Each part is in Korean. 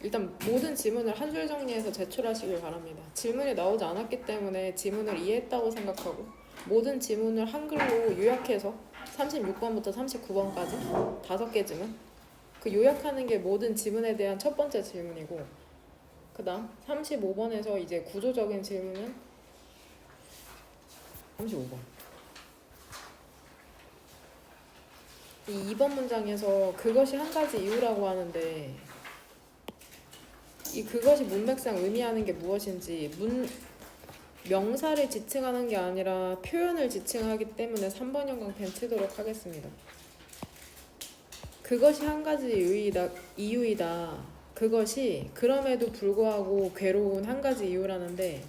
일단 모든 지문을 한 줄 정리해서 제출하시길 바랍니다. 질문이 나오지 않았기 때문에 지문을 이해했다고 생각하고 모든 지문을 한글로 요약해서 36번부터 39번까지 5개 지문 그 요약하는 게 모든 지문에 대한 첫 번째 질문이고 그 다음 35번에서 이제 구조적인 질문은 35번 이 2번 문장에서 그것이 한 가지 이유라고 하는데 이 그것이 문맥상 의미하는 게 무엇인지 명사를 지칭하는 게 아니라 표현을 지칭하기 때문에 3번 영광펜 치도록 하겠습니다. 그것이 한 가지 이유이다. 그것이 그럼에도 불구하고 괴로운 한 가지 이유라는데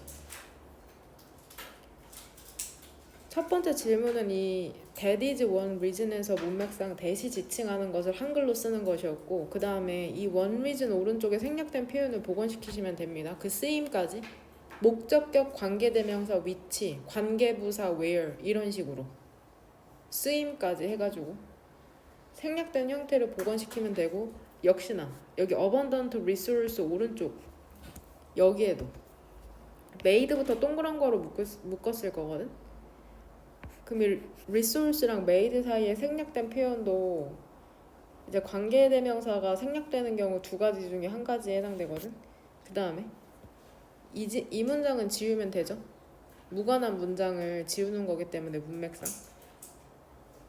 첫 번째 질문은 이 that is one reason에서 문맥상 that이 지칭하는 것을 한글로 쓰는 것이었고 그 다음에 이 one reason 오른쪽에 생략된 표현을 복원시키시면 됩니다. 그 쓰임까지 목적격 관계대명사 which, 관계부사 where 이런 식으로 쓰임까지 해가지고 생략된 형태를 복원시키면 되고 역시나 여기 abundant resource 오른쪽 여기에도 made부터 동그란 거로 묶었을 거거든. 그럼 이 resource랑 made 사이에 생략된 표현도 이제 관계대명사가 생략되는 경우 두 가지 중에 한 가지에 해당되거든. 그 다음에 이 문장은 지우면 되죠. 무관한 문장을 지우는 거기 때문에 문맥상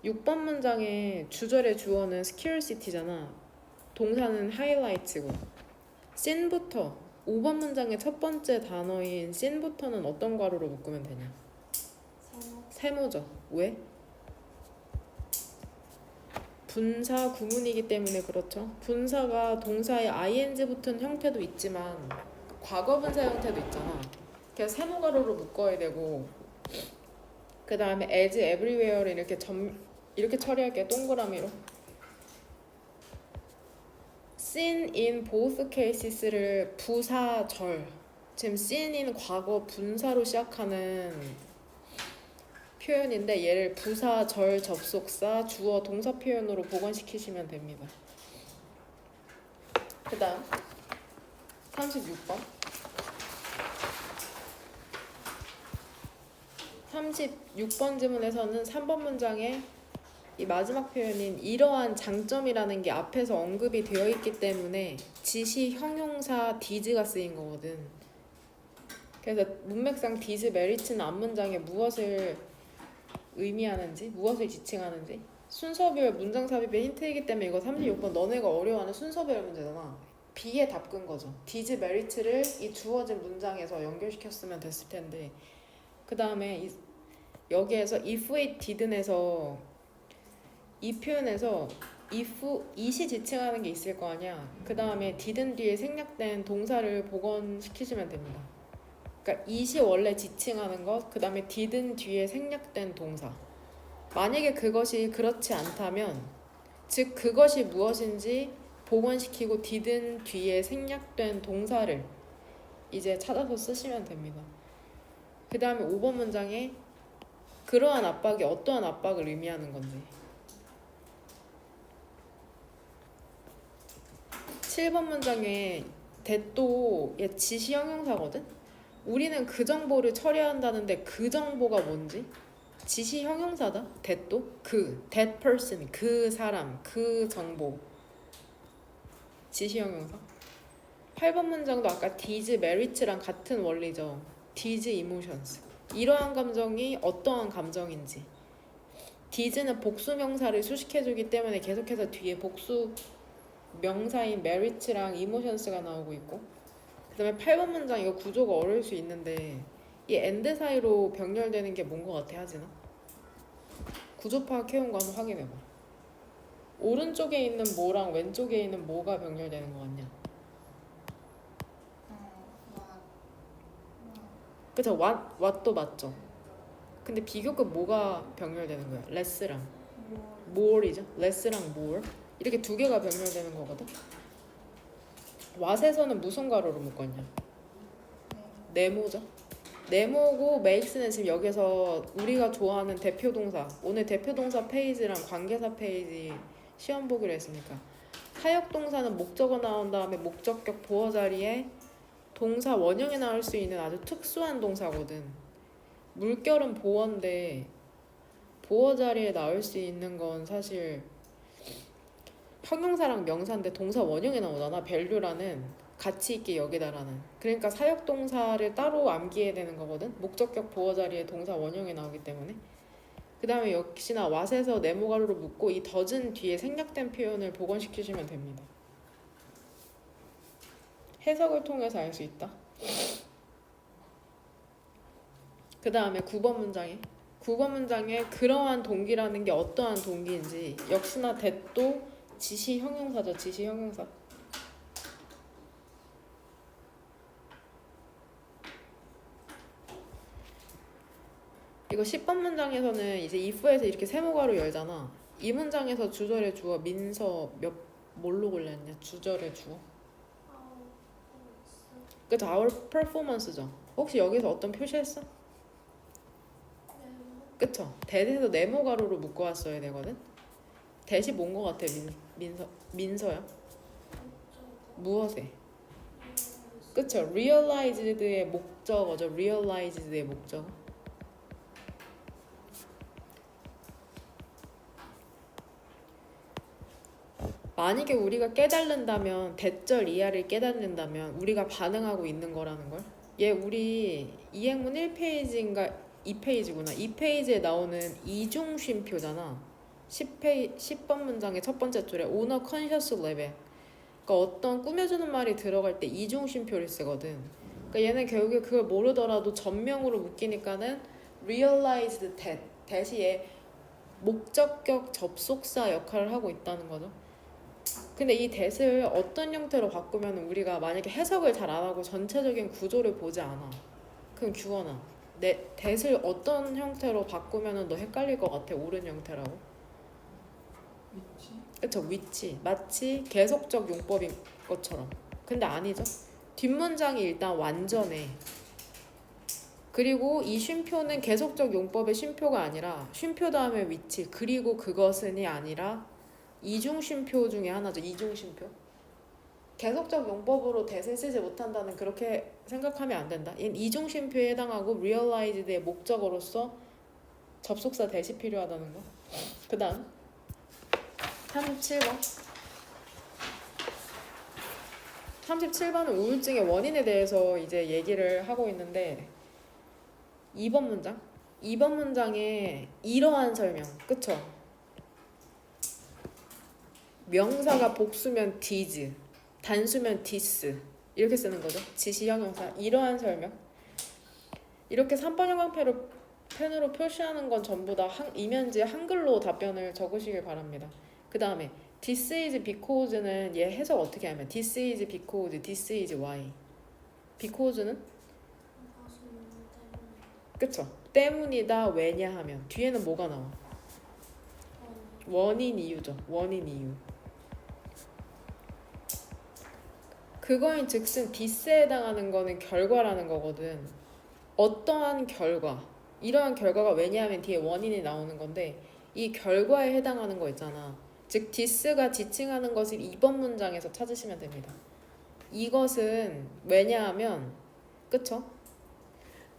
6번 문장의 주절의 주어는 scarcity잖아. 동사는 highlight고 sin부터 5번 문장의 첫 번째 단어인 sin부터는 어떤 괄호로 묶으면 되냐? 세모죠. 왜? 분사 구문이기 때문에 그렇죠. 분사가 동사의 ing 붙은 형태도 있지만 과거 분사 형태도 있잖아. 그래서 세모 괄호로 묶어야 되고 그 다음에 as everywhere를 이렇게 처리할게요. 동그라미로. seen in both cases를 부사절 지금 seen in 과거 분사로 시작하는 표현인데 얘를 부사, 절, 접속사, 주어, 동사 표현으로 복원시키시면 됩니다. 그 다음 36번 36번 지문에서는 3번 문장에 이 마지막 표현인 이러한 장점이라는 게 앞에서 언급이 되어 있기 때문에 지시 형용사 did가 쓰인 거거든. 그래서 문맥상 did merit는 앞문장에 무엇을 의미하는지, 무엇을 지칭하는지 순서별 문장 삽입의 힌트이기 때문에 이거 36번 너네가 어려워하는 순서별 문제잖아. B에 답근 거죠. did merit를 이 주어진 문장에서 연결시켰으면 됐을 텐데 그 다음에 여기에서 if it didn'에서 이 표현에서 it이 지칭하는 게 있을 거 아니야. 그 다음에 didn't 뒤에 생략된 동사를 복원시키시면 됩니다. 그러니까 it이 원래 지칭하는 것, 그 다음에 didn't 뒤에 생략된 동사. 만약에 그것이 그렇지 않다면, 즉 그것이 무엇인지 복원시키고 didn't 뒤에 생략된 동사를 이제 찾아서 쓰시면 됩니다. 그 다음에 5번 문장에 그러한 압박이 어떠한 압박을 의미하는 건지 7번 문장에 that도 얘 지시 형용사거든? 우리는 그 정보를 처리한다는데 그 정보가 뭔지? 지시 형용사다. that도 that person, 그 사람, 그 정보. 지시 형용사. 8번 문장도 아까 did merit랑 같은 원리죠. did emotions. 이러한 감정이 어떠한 감정인지. did는 복수 명사를 수식해주기 때문에 계속해서 뒤에 복수 명사인 merit랑 emotions가 나오고 있고 그 다음에 8번 문장 이거 구조가 어려울 수 있는데 이 and 사이로 병렬되는 게 뭔 것 같아 하진아? 구조 파악해온 거 한번 확인해봐. 오른쪽에 있는 뭐랑 왼쪽에 있는 뭐가 병렬되는 것 같냐? 그쵸? what도 맞죠? 근데 비교급 뭐가 병렬되는 거야? less랑 more이죠? less랑 more 이렇게 두 개가 병렬되는 거거든? what에서는 무슨 괄호로 묶었냐? 네모죠? 네모고 makes는 지금 여기서 우리가 좋아하는 대표동사 오늘 대표동사 페이지랑 관계사 페이지 시험 보기로 했으니까 사역동사는 목적어 나온 다음에 목적격 보어 자리에 동사 원형에 나올 수 있는 아주 특수한 동사거든. 물결은 보어인데 보어 자리에 나올 수 있는 건 사실 형용사랑 명사인데 동사 원형에 나오잖아. value라는 가치 있게 여기다라는. 그러니까 사역동사를 따로 암기해야 되는 거거든. 목적격 보어 자리에 동사 원형에 나오기 때문에. 그 다음에 역시나 what에서 네모가루로 묶고 이 doesn't 뒤에 생략된 표현을 복원시키시면 됩니다. 해석을 통해서 알 수 있다. 그 다음에 9번 문장에 그러한 동기라는 게 어떠한 동기인지 역시나 that도 지시 형용사죠. 지시 형용사. 이거 10번 문장에서는 이제 if에서 이렇게 세모가로 열잖아. 이 문장에서 주절의 주어 민서 뭘로 골랐냐? 주절의 주어. 그쵸? our performance죠. 혹시 여기서 어떤 표시했어? 그쵸? that에서 네모가로로 묶어왔어야 되거든. that이 뭔 거 같아? 민서야? 무엇에? 그쵸? realized의 목적어죠. realized의 목적어. 만약에 우리가 깨달는다면 대절 이하를 깨닫는다면 우리가 반응하고 있는 거라는 걸. 얘 우리 이행문 1페이지인가 2페이지구나. 2페이지에 나오는 이중 쉼표잖아. 10번 문장의 첫 번째 줄에 오너 컨셔스 레벨. 그러니까 어떤 꾸며주는 말이 들어갈 때 이중 쉼표를 쓰거든. 그러니까 얘는 결국에 그걸 모르더라도 전명으로 묶이니까는 realized that이 얘 목적격 접속사 역할을 하고 있다는 거죠. 근데 이 that을 어떤 형태로 바꾸면 우리가 만약에 해석을 잘 안 하고 전체적인 구조를 보지 않아. 그럼 규원아, 내 that을 어떤 형태로 바꾸면 너 헷갈릴 것 같아. 옳은 형태라고. 위치? 그쵸, 위치. 마치 계속적 용법인 것처럼. 근데 아니죠. 뒷문장이 일단 완전해. 그리고 이 쉼표는 계속적 용법의 쉼표가 아니라 쉼표 다음에 위치 그리고 그것은이 아니라 이중 쉼표 중에 하나죠. 이중 쉼표. 계속적 용법으로 that을 쓰지 못한다는 그렇게 생각하면 안 된다. 이중 쉼표에 해당하고 realized의 목적어로서 접속사 that이 필요하다는 거. 그 다음 37번 37번은 우울증의 원인에 대해서 이제 얘기를 하고 있는데 2번 문장에 이러한 설명. 그쵸? 명사가 복수면 did, 단수면 this 이렇게 쓰는 거죠. 지시 형용사. 이러한 설명. 이렇게 3번 형광펜으로 표시하는 건 전부 다 이면지 한글로 답변을 적으시길 바랍니다. 그 다음에 this is because는 얘 해석 어떻게 하면 this is because, this is why. because는 그쵸? 때문이다 왜냐하면 뒤에는 뭐가 나와? 원인 이유죠. 원인 이유. 그거인 즉슨 this에 해당하는 거는 결과라는 거거든. 어떠한 결과. 이러한 결과가 왜냐하면 뒤에 원인이 나오는 건데 이 결과에 해당하는 거 있잖아. 즉 this가 지칭하는 것을 2번 문장에서 찾으시면 됩니다. 이것은 왜냐하면 그쵸?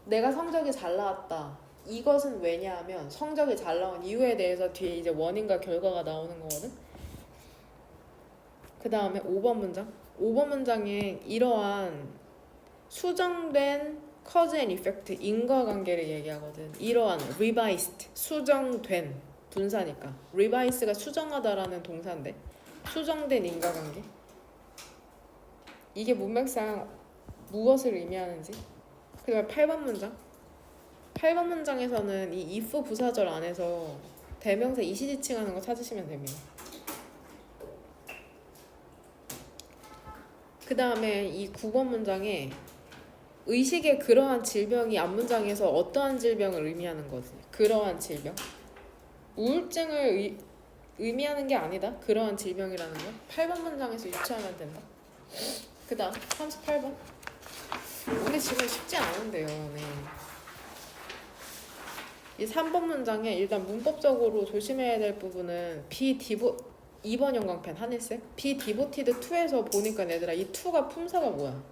내가 성적이 잘 나왔다. 이것은 왜냐하면 성적이 잘 나온 이유에 대해서 뒤에 이제 원인과 결과가 나오는 거거든. 그 다음에 5번 문장. 5번 문장에 이러한 수정된 cause and effect 인과관계를 얘기하거든. 이러한 revised 수정된 분사니까 revise가 수정하다라는 동사인데 수정된 인과관계. 이게 문맥상 무엇을 의미하는지. 그 다음에 8번 문장. 8번 문장에서는 이 if 부사절 안에서 대명사 이시지칭하는 거 찾으시면 됩니다. 그 다음에 이 9번 문장에 의식의 그러한 질병이 앞문장에서 어떠한 질병을 의미하는 거지. 그러한 질병. 우울증을 의미하는 게 아니다. 그러한 질병이라는 거. 8번 문장에서 유추하면 된다. 그 다음 38번. 오늘 지금 쉽지 않은데요. 네. 이 3번 문장에 일단 문법적으로 조심해야 될 부분은 2번 형광펜 하늘색. be devoted to에서 보니까 얘들아 이 to가 품사가 뭐야?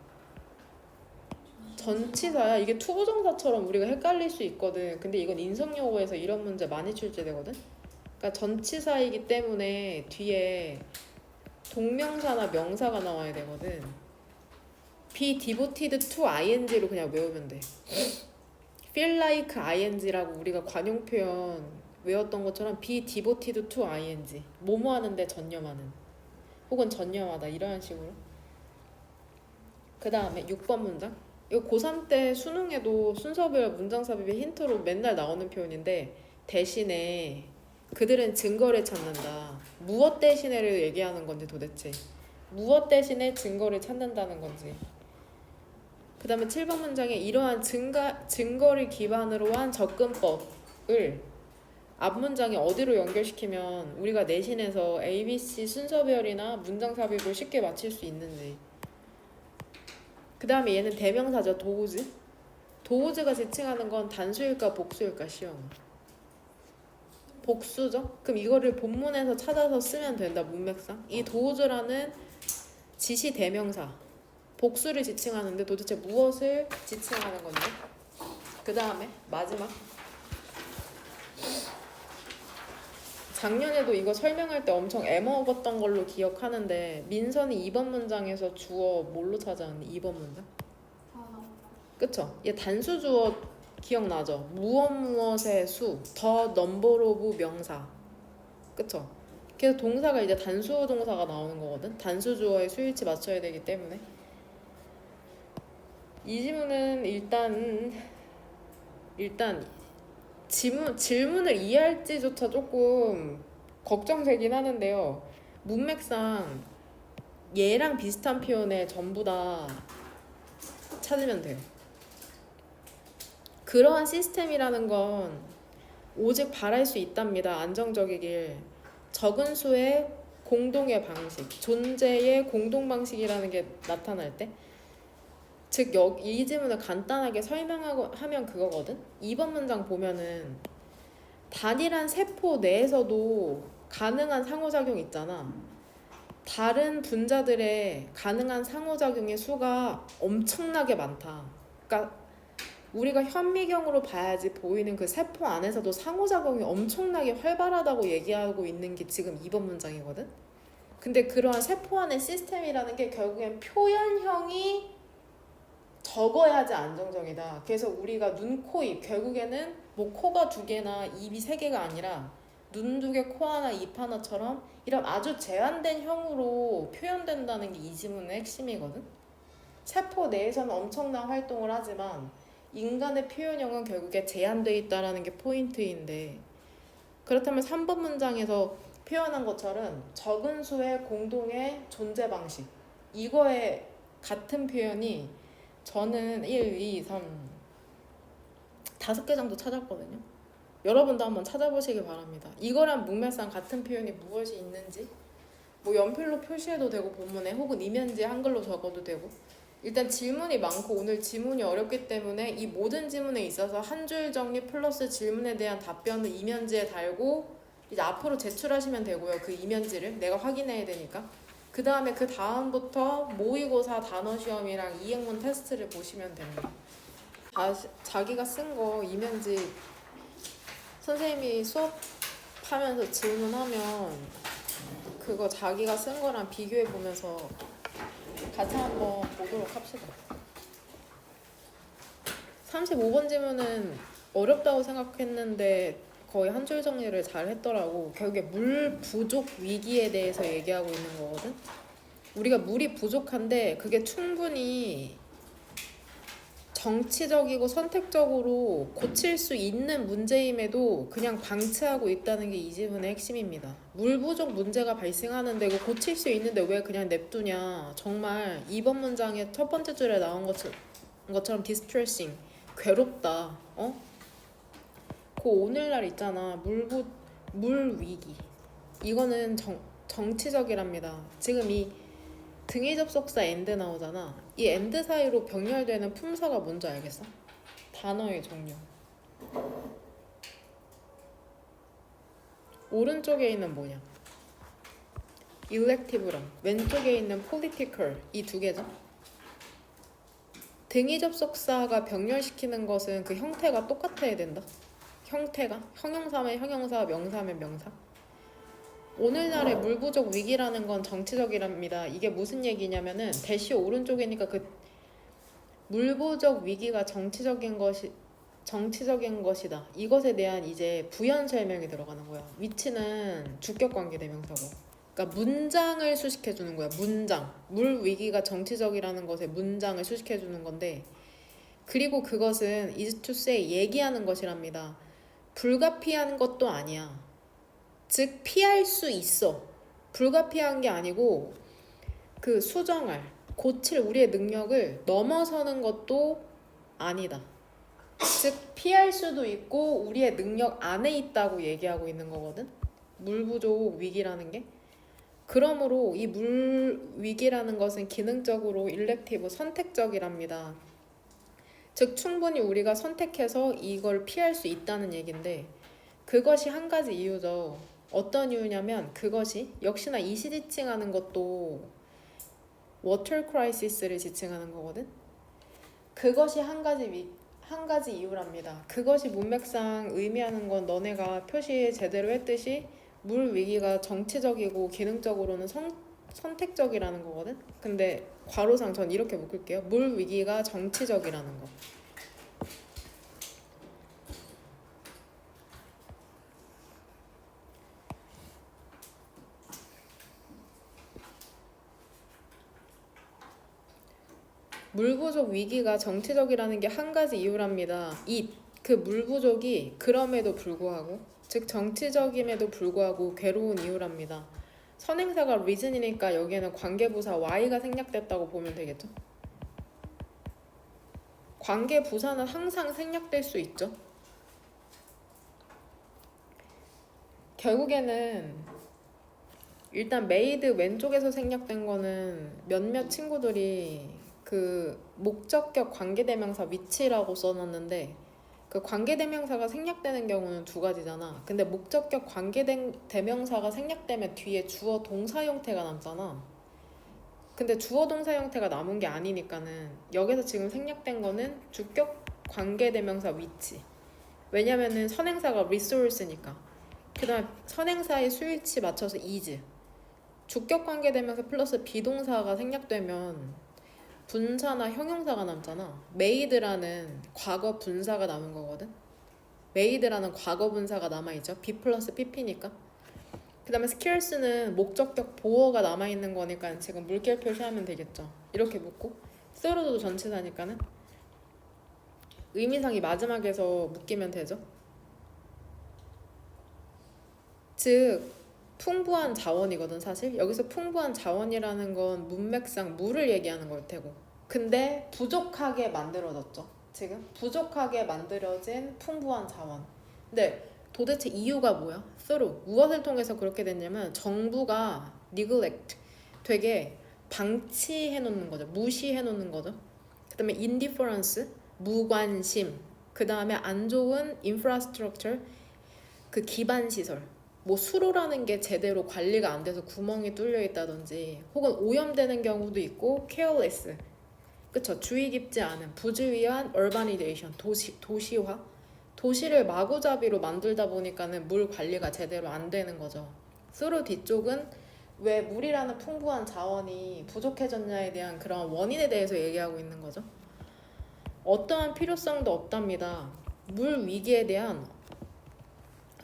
전치사야. 이게 투부정사처럼 우리가 헷갈릴 수 있거든. 근데 이건 인성여고에서 이런 문제 많이 출제되거든. 그러니까 전치사이기 때문에 뒤에 동명사나 명사가 나와야 되거든. be devoted to ing로 그냥 외우면 돼. feel like ing라고 우리가 관용 표현 외웠던 것처럼 be devoted to ing. 뭐뭐 하는데 전념하는 혹은 전념하다 이런 식으로. 그 다음에 6번 문장. 이거 고3 때 수능에도 순서별 문장삽입의 힌트로 맨날 나오는 표현인데 대신에 그들은 증거를 찾는다. 무엇 대신에를 얘기하는 건지 도대체 무엇 대신에 증거를 찾는다는 건지. 그 다음에 7번 문장에 이러한 증거를 기반으로 한 접근법을 앞 문장에 어디로 연결시키면 우리가 내신에서 ABC 순서별이나 문장 삽입을 쉽게 맞힐 수 있는지. 그 다음에 얘는 대명사죠. 도우즈. 도우즈가 지칭하는 건 단수일까 복수일까 시험. 복수죠. 그럼 이거를 본문에서 찾아서 쓰면 된다. 문맥상. 이 도우즈라는 지시 대명사 복수를 지칭하는데 도대체 무엇을 지칭하는 건지. 그 다음에 마지막. 작년에도 이거 설명할 때 엄청 애먹었던 걸로 기억하는데 민선이 2번 문장에서 주어 뭘로 찾아왔니? 2번 문장? 그쵸? 얘 단수 주어 기억나죠? 무엇의 수, 더 넘버 오브 명사. 그쵸? 그래서 동사가 이제 단수 동사가 나오는 거거든. 단수 주어의 수일치 맞춰야 되기 때문에. 이 지문은 일단 질문을 이해할지조차 조금 걱정되긴 하는데요. 문맥상 얘랑 비슷한 표현에 전부 다 찾으면 돼요. 그러한 시스템이라는 건 오직 바랄 수 있답니다. 안정적이길. 적은 수의 공동의 방식, 존재의 공동 방식이라는 게 나타날 때, 즉 이 지문을 간단하게 설명하고 하면 그거거든. 2번 문장 보면은 단일한 세포 내에서도 가능한 상호작용 있잖아. 다른 분자들의 가능한 상호작용의 수가 엄청나게 많다. 그러니까 우리가 현미경으로 봐야지 보이는 그 세포 안에서도 상호작용이 엄청나게 활발하다고 얘기하고 있는 게 지금 2번 문장이거든. 근데 그러한 세포 안의 시스템이라는 게 결국엔 표현형이 적어야지 안정적이다. 그래서 우리가 눈, 코, 입 결국에는 뭐 코가 2개나 입이 3개가 아니라 눈 2개, 코 하나, 입 하나처럼 이런 아주 제한된 형으로 표현된다는 게 이 지문의 핵심이거든. 세포 내에서는 엄청난 활동을 하지만 인간의 표현형은 결국에 제한되어 있다는 게 포인트인데, 그렇다면 3번 문장에서 표현한 것처럼 적은 수의 공동의 존재 방식, 이거에 같은 표현이 저는 1, 2, 3 5개 정도 찾았거든요. 여러분도 한번 찾아보시기 바랍니다. 이거랑 문맥상 같은 표현이 무엇이 있는지 뭐 연필로 표시해도 되고 본문에, 혹은 이면지에 한글로 적어도 되고. 일단 질문이 많고 오늘 지문이 어렵기 때문에 이 모든 지문에 있어서 한 줄 정리 플러스 질문에 대한 답변을 이면지에 달고 이제 앞으로 제출하시면 되고요. 그 이면지를 내가 확인해야 되니까. 그 다음부터 모의고사 단어 시험이랑 이행문 테스트를 보시면 됩니다. 자기가 쓴 거 이면지 선생님이 수업하면서 질문하면 그거 자기가 쓴 거랑 비교해 보면서 같이 한번 보도록 합시다. 35번 질문은 어렵다고 생각했는데 거의 한 줄 정리를 잘 했더라고. 결국에 물 부족 위기에 대해서 얘기하고 있는 거거든. 우리가 물이 부족한데 그게 충분히 정치적이고 선택적으로 고칠 수 있는 문제임에도 그냥 방치하고 있다는 게 이 지문의 핵심입니다. 물 부족 문제가 발생하는데 이거 고칠 수 있는데 왜 그냥 냅두냐. 정말 2번 문장의 첫 번째 줄에 나온 것처럼 distressing, 괴롭다. 그 오늘날 있잖아. 물 위기. 이거는 정치적이랍니다. 지금 이 등위 접속사 and 나오잖아. 이 and 사이로 병렬되는 품사가 뭔지 알겠어? 단어의 종류. 오른쪽에 있는 뭐냐? elective랑 왼쪽에 있는 political 이 두 개죠. 등위 접속사가 병렬시키는 것은 그 형태가 똑같아야 된다. 형태가 형용사면 형용사, 명사면 명사. 오늘날의 물 부족 위기라는 건 정치적이랍니다. 이게 무슨 얘기냐면은 대시 오른쪽이니까 그 물 부족 위기가 정치적인 것이다. 이것에 대한 이제 부연 설명이 들어가는 거야. 위치는 주격 관계 대명사고. 그러니까 문장을 수식해 주는 거야. 문장. 물 위기가 정치적이라는 것에 문장을 수식해 주는 건데, 그리고 그것은 is to say 얘기하는 것이랍니다. 불가피한 것도 아니야. 즉 피할 수 있어. 불가피한 게 아니고 그 수정할, 고칠 우리의 능력을 넘어서는 것도 아니다. 즉 피할 수도 있고 우리의 능력 안에 있다고 얘기하고 있는 거거든. 물 부족 위기라는 게. 그러므로 이 물 위기라는 것은 기능적으로 일렉티브 선택적이랍니다. 즉 충분히 우리가 선택해서 이걸 피할 수 있다는 얘긴데, 그것이 한 가지 이유죠. 어떤 이유냐면 그것이 역시나 이시 지칭하는 것도 워터 크라이시스를 지칭하는 거거든. 그것이 한 가지 이유랍니다. 그것이 문맥상 의미하는 건 너네가 표시 제대로 했듯이 물 위기가 정치적이고 기능적으로는 선택적이라는 거거든. 근데 괄호상 전 이렇게 묶을게요. 물 위기가 정치적이라는 거. 물 부족 위기가 정치적이라는 게 한 가지 이유랍니다. 그 물 부족이 그럼에도 불구하고, 즉 정치적임에도 불구하고 괴로운 이유랍니다. 선행사가 reason이니까 여기에는 관계부사 y가 생략됐다고 보면 되겠죠. 관계부사는 항상 생략될 수 있죠. 결국에는 일단 made 왼쪽에서 생략된 거는 몇몇 친구들이 그 목적격 관계대명사 위치라고 써놨는데, 그 관계대명사가 생략되는 경우는 두 가지잖아. 근데 목적격 관계대명사가 생략되면 뒤에 주어 동사 형태가 남잖아. 근데 주어 동사 형태가 남은 게 아니니까는 여기서 지금 생략된 거는 주격 관계대명사 위치. 왜냐면은 선행사가 resource니까. 그 다음에 선행사의 수일치 맞춰서 is. 주격 관계대명사 플러스 비동사가 생략되면 분사나 형용사가 남잖아. made라는 과거 분사가 남은 거거든. made라는 과거 분사가 남아있죠. be 플러스 pp니까. 그 다음에 scarce는 목적격 보어가 남아있는 거니까 지금 물결 표시하면 되겠죠. 이렇게 묶고 through도 전치사니까는 의미상이 마지막에서 묶이면 되죠. 즉 풍부한 자원이거든. 사실 여기서 풍부한 자원이라는 건 문맥상 물을 얘기하는 걸 테고, 근데 부족하게 만들어졌죠. 지금 부족하게 만들어진 풍부한 자원. 근데 도대체 이유가 뭐야? through 무엇을 통해서 그렇게 됐냐면 정부가 neglect 되게 방치해 놓는 거죠. 무시해 놓는 거죠. 그 다음에 indifference 무관심, 그 다음에 안 좋은 infrastructure 그 기반 시설, 뭐 수로라는 게 제대로 관리가 안 돼서 구멍이 뚫려 있다든지, 혹은 오염되는 경우도 있고 careless, 그쵸, 주의 깊지 않은 부주의한 urbanization 도시화, 도시를 마구잡이로 만들다 보니까는 물 관리가 제대로 안 되는 거죠. through 뒤쪽은 왜 물이라는 풍부한 자원이 부족해졌냐에 대한 그런 원인에 대해서 얘기하고 있는 거죠. 어떠한 필요성도 없답니다. 물 위기에 대한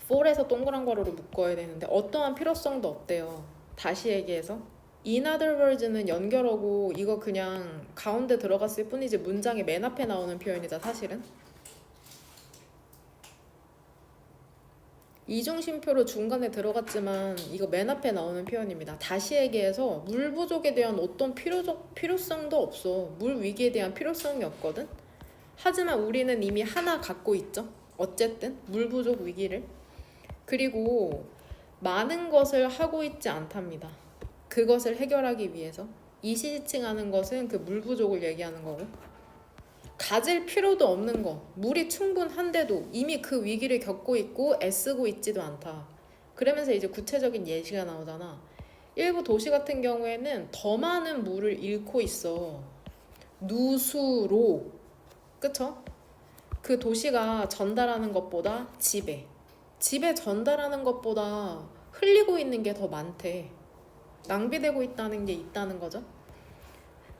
for에서 동그란 괄호로 묶어야 되는데 어떠한 필요성도 없대요. 다시 얘기해서 in other words는 연결어고 이거 그냥 가운데 들어갔을 뿐이지 문장의 맨 앞에 나오는 표현이다 사실은. 이중심표로 중간에 들어갔지만 이거 맨 앞에 나오는 표현입니다. 다시 얘기해서 물 부족에 대한 어떤 필요성도 없어. 물 위기에 대한 필요성이 없거든. 하지만 우리는 이미 하나 갖고 있죠. 어쨌든 물 부족 위기를. 그리고 많은 것을 하고 있지 않답니다. 그것을 해결하기 위해서 이시지칭하는 것은 그 물 부족을 얘기하는 거고, 가질 필요도 없는 거, 물이 충분한데도 이미 그 위기를 겪고 있고 애쓰고 있지도 않다. 그러면서 이제 구체적인 예시가 나오잖아. 일부 도시 같은 경우에는 더 많은 물을 잃고 있어. 누수로. 그쵸? 그 도시가 전달하는 것보다 집에 전달하는 것보다 흘리고 있는 게 더 많대. 낭비되고 있다는 게 있다는 거죠.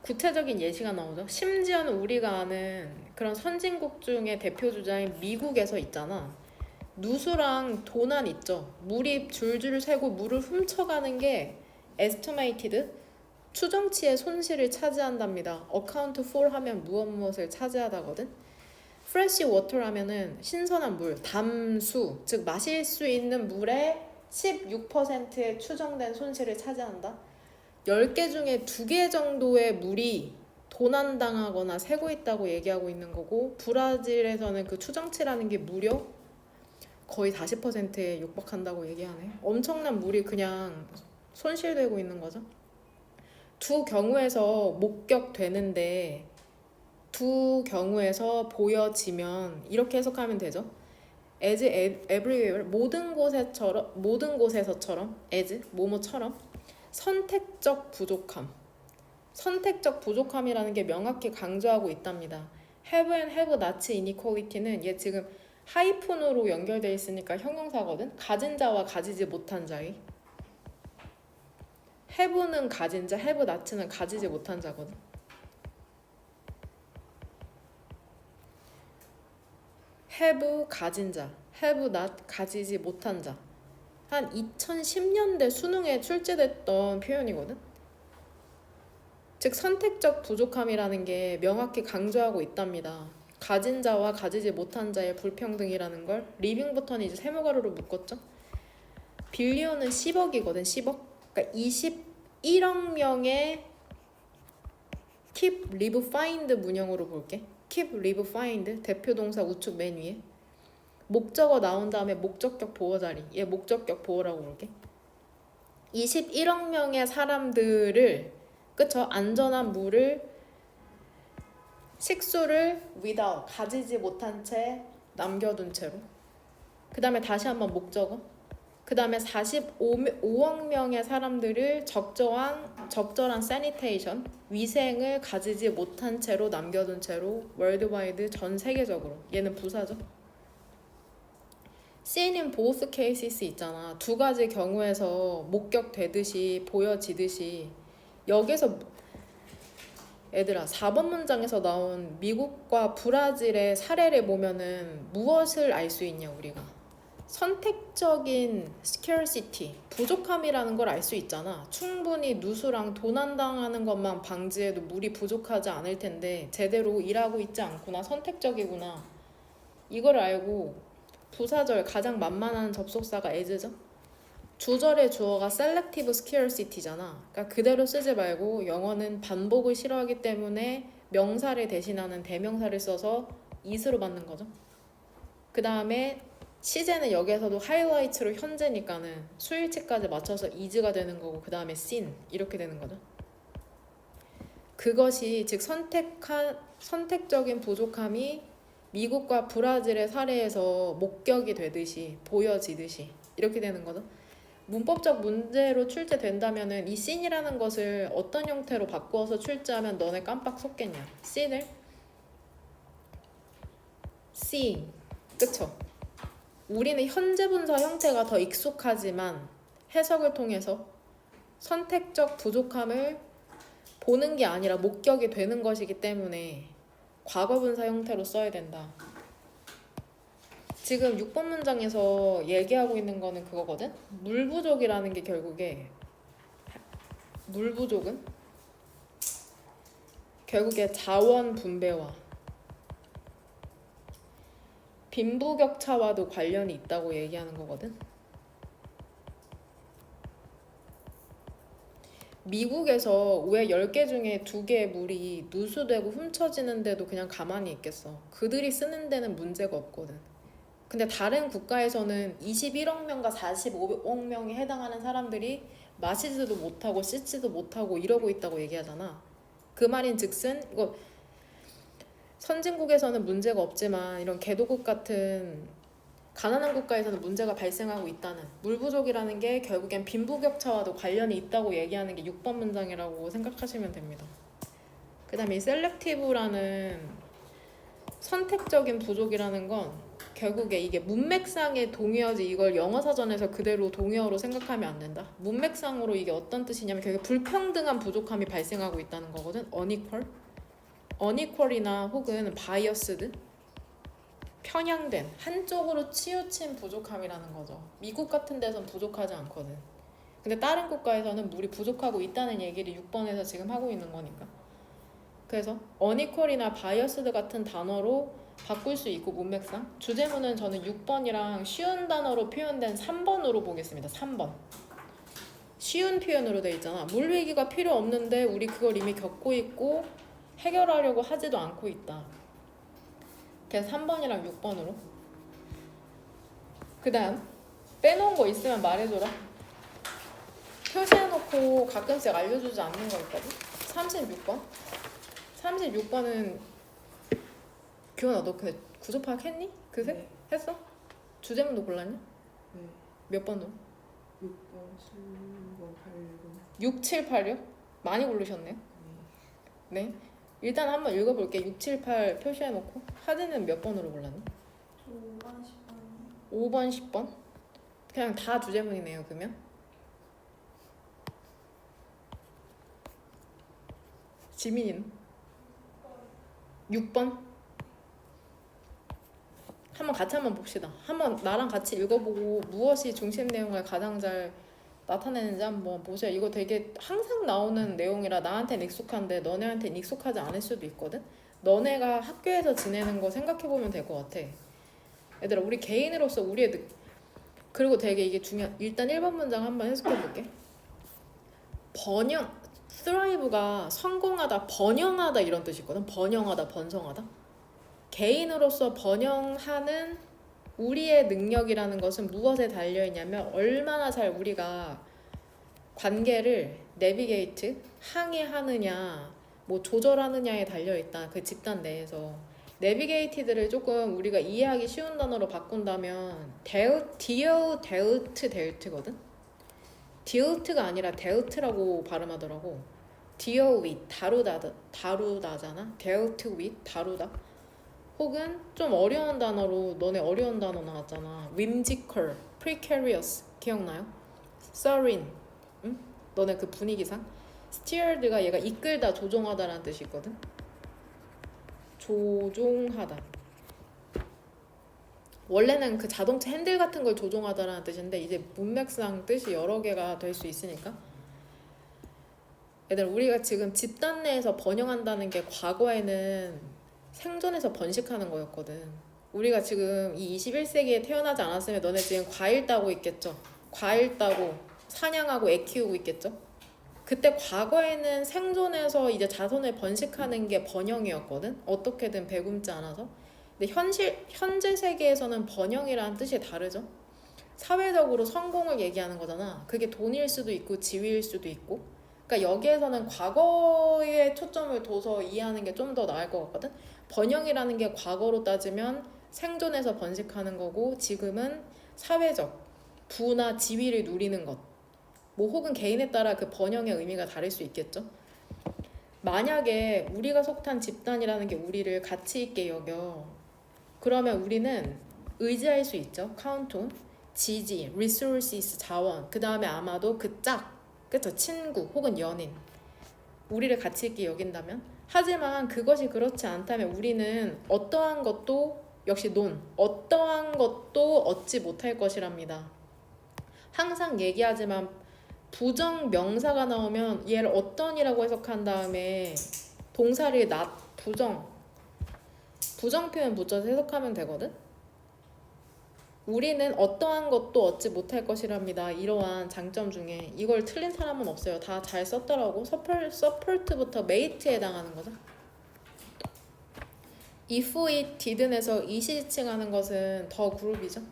구체적인 예시가 나오죠. 심지어는 우리가 아는 그런 선진국 중에 대표 주자인 미국에서 있잖아. 누수랑 도난 있죠. 물이 줄줄 새고 물을 훔쳐가는 게 estimated 추정치의 손실을 차지한답니다. account for 하면 무엇을 차지하다거든. fresh water 하면은 신선한 물, 담수, 즉 마실 수 있는 물의 16%의 추정된 손실을 차지한다. 10개 중에 2개 정도의 물이 도난당하거나 새고 있다고 얘기하고 있는 거고, 브라질에서는 그 추정치라는 게 무려 거의 40%에 육박한다고 얘기하네. 엄청난 물이 그냥 손실되고 있는 거죠. 두 경우에서 목격되는데 두 경우에서 보여지면 이렇게 해석하면 되죠. as everywhere 모든 곳에서처럼 as 뭐뭐처럼 선택적 부족함이라는 게 명확히 강조하고 있답니다. have and have not inequality는 얘 지금 하이픈으로 연결되어 있으니까 형용사거든. 가진 자와 가지지 못한 자의. have는 가진 자, have not는 가지지 못한 자거든. have 가진 자, have not 가지지 못한 자. 한 2010년대 수능에 출제됐던 표현이거든. 즉 선택적 부족함이라는 게 명확히 강조하고 있답니다. 가진 자와 가지지 못한 자의 불평등이라는 걸 리빙버턴이 이제 세모가루로 묶었죠. 빌리언은 10억이거든. 10억. 그러니까 21억 명의 keep, live, find 문형으로 볼게. keep, live, find 대표 동사 우측 맨 위에 목적어 나온 다음에 목적격 보어 자리. 얘 목적격 보어라고 볼게. 21억 명의 사람들을 그쵸? 안전한 물을 식수를 without 가지지 못한 채 남겨둔 채로. 그 다음에 다시 한번 목적어. 그 다음에 45억 명의 사람들을 적절한 sanitation 위생을 가지지 못한 채로 남겨둔 채로 worldwide 전 세계적으로. 얘는 부사죠. seen in both cases 있잖아. 두 가지 경우에서 목격되듯이 보여지듯이 여기서 얘들아 4번 문장에서 나온 미국과 브라질의 사례를 보면은 무엇을 알 수 있냐 우리가. 선택적인 scarcity, 부족함이라는 걸 알 수 있잖아. 충분히 누수랑 도난당하는 것만 방지해도 물이 부족하지 않을 텐데 제대로 일하고 있지 않구나. 선택적이구나. 이걸 알고 부사절 가장 만만한 접속사가 as죠. 주절의 주어가 selective scarcity잖아. 그러니까 그대로 쓰지 말고 영어는 반복을 싫어하기 때문에 명사를 대신하는 대명사를 써서 is로 받는 거죠. 그 다음에 시제는 여기에서도 하이라이트로 현재니까는 수일치까지 맞춰서 is가 되는 거고 그 다음에 seen 이렇게 되는 거죠. 그것이 즉 선택적인 부족함이 미국과 브라질의 사례에서 목격이 되듯이 보여지듯이 이렇게 되는 거죠. 문법적 문제로 출제된다면은 이 씬이라는 것을 어떤 형태로 바꾸어서 출제하면 너네 깜빡 속겠냐. 씬을 seeing 그쵸? 우리는 현재 분사 형태가 더 익숙하지만 해석을 통해서 선택적 부족함을 보는 게 아니라 목격이 되는 것이기 때문에 과거 분사 형태로 써야 된다. 지금 6번 문장에서 얘기하고 있는 거는 그거거든. 물 부족이라는 게 결국에 물 부족은 결국에 자원 분배와 빈부격차와도 관련이 있다고 얘기하는 거거든. 미국에서 왜 10개 중에 2개의 물이 누수되고 훔쳐지는데도 그냥 가만히 있겠어. 그들이 쓰는 데는 문제가 없거든. 근데 다른 국가에서는 21억 명과 45억 명에 해당하는 사람들이 마시지도 못하고 씻지도 못하고 이러고 있다고 얘기하잖아. 그 말인 즉슨 이거 선진국에서는 문제가 없지만 이런 개도국 같은 가난한 국가에서는 문제가 발생하고 있다는 물 부족이라는 게 결국엔 빈부격차와도 관련이 있다고 얘기하는 게 6번 문장이라고 생각하시면 됩니다. 그 다음에 이 셀렉티브라는 선택적인 부족이라는 건 결국에 이게 문맥상의 동의어지 이걸 영어 사전에서 그대로 동의어로 생각하면 안 된다. 문맥상으로 이게 어떤 뜻이냐면 결국 불평등한 부족함이 발생하고 있다는 거거든. unequal이나 혹은 biased 편향된 한쪽으로 치우친 부족함이라는 거죠. 미국 같은 데선 부족하지 않거든. 근데 다른 국가에서는 물이 부족하고 있다는 얘기를 6번에서 지금 하고 있는 거니까. 그래서 unequal이나 biased 같은 단어로 바꿀 수 있고 문맥상 주제문은 저는 6번이랑 쉬운 단어로 표현된 3번으로 보겠습니다. 3번 쉬운 표현으로 돼 있잖아. 물 위기가 필요 없는데 우리 그걸 이미 겪고 있고 해결하려고 하지도 않고 있다. 그래서 3번이랑 6번으로. 그 다음 빼놓은 거 있으면 말해줘라. 표시해놓고 가끔씩 알려주지 않는 거 있거든. 36번 36번은 규현아 너 근데 구조 파악 했니? 그새? 네. 했어? 주제문도 골랐냐? 네. 몇 번으로? 6번, 7번, 8번. 6, 7, 8이요? 많이 고르셨네요. 네. 일단 한번 읽어볼게. 6, 7, 8 표시해놓고 하진은 몇 번으로 골랐니? 5번, 10번. 5번, 10번? 그냥 다 주제문이네요. 그러면 지민이는? 6번? 한번 같이 한번 봅시다. 한번 나랑 같이 읽어보고 무엇이 중심 내용을 가장 잘 나타내는지 한번 보세요. 이거 되게 항상 나오는 내용이라 나한테는 익숙한데 너네한테는 익숙하지 않을 수도 있거든. 너네가 학교에서 지내는 거 생각해보면 될 것 같아. 얘들아 우리 개인으로서 우리의 그리고 되게 이게 중요한. 일단 1번 문장 한번 해석해볼게. thrive가 성공하다, 번영하다 이런 뜻이거든. 번영하다, 번성하다. 개인으로서 번영하는 우리의 능력이라는 것은 무엇에 달려있냐면 얼마나 잘 우리가 관계를 내비게이트, 항해하느냐, 뭐 조절하느냐에 달려있다. 그 집단 내에서. 내비게이티드를 조금 우리가 이해하기 쉬운 단어로 바꾼다면 데일트거든. dealt가 아니라 dealt라고 발음하더라고. deal with 다루다잖아. dealt with 다루다. 혹은 좀 어려운 단어로 너네 어려운 단어 나왔잖아. whimsical, precarious 기억나요? serene 응? 너네 그 분위기상 steered가 얘가 이끌다, 조종하다라는 뜻이 있거든. 조종하다. 원래는 그 자동차 핸들 같은 걸 조종하다라는 뜻인데 이제 문맥상 뜻이 여러 개가 될 수 있으니까. 얘들 우리가 지금 집단 내에서 번영한다는 게 과거에는 생존해서 번식하는 거였거든. 우리가 지금 이 21세기에 태어나지 않았으면 너네 지금 과일 따고 있겠죠. 과일 따고 사냥하고 애 키우고 있겠죠. 그때 과거에는 생존해서 이제 자손을 번식하는 게 번영이었거든. 어떻게든 배굶지 않아서. 근데 현재 세계에서는 번영이라는 뜻이 다르죠. 사회적으로 성공을 얘기하는 거잖아. 그게 돈일 수도 있고 지위일 수도 있고. 그러니까 여기에서는 과거에 초점을 둬서 이해하는 게 좀 더 나을 것 같거든. 번영이라는 게 과거로 따지면 생존해서 번식하는 거고 지금은 사회적 부나 지위를 누리는 것. 뭐 혹은 개인에 따라 그 번영의 의미가 다를 수 있겠죠. 만약에 우리가 속한 집단이라는 게 우리를 가치 있게 여겨. 그러면 우리는 의지할 수 있죠. count on, 지지, resources, 자원. 그 다음에 아마도 그 짝, 그쵸? 친구 혹은 연인. 우리를 가치 있게 여긴다면. 하지만 그것이 그렇지 않다면 우리는 어떠한 것도 역시 어떠한 것도 얻지 못할 것이랍니다. 항상 얘기하지만 부정 명사가 나오면 얘를 어떤이라고 해석한 다음에 동사를 부정 표현 붙여서 해석하면 되거든. 우리는 어떠한 것도 얻지 못할 것이랍니다. 이러한 장점 중에 이걸 틀린 사람은 없어요. 다 잘 썼더라고. 서포트부터 메이트에 해당하는 거죠. if it didn't 이시지칭하는 것은 더 그룹이죠.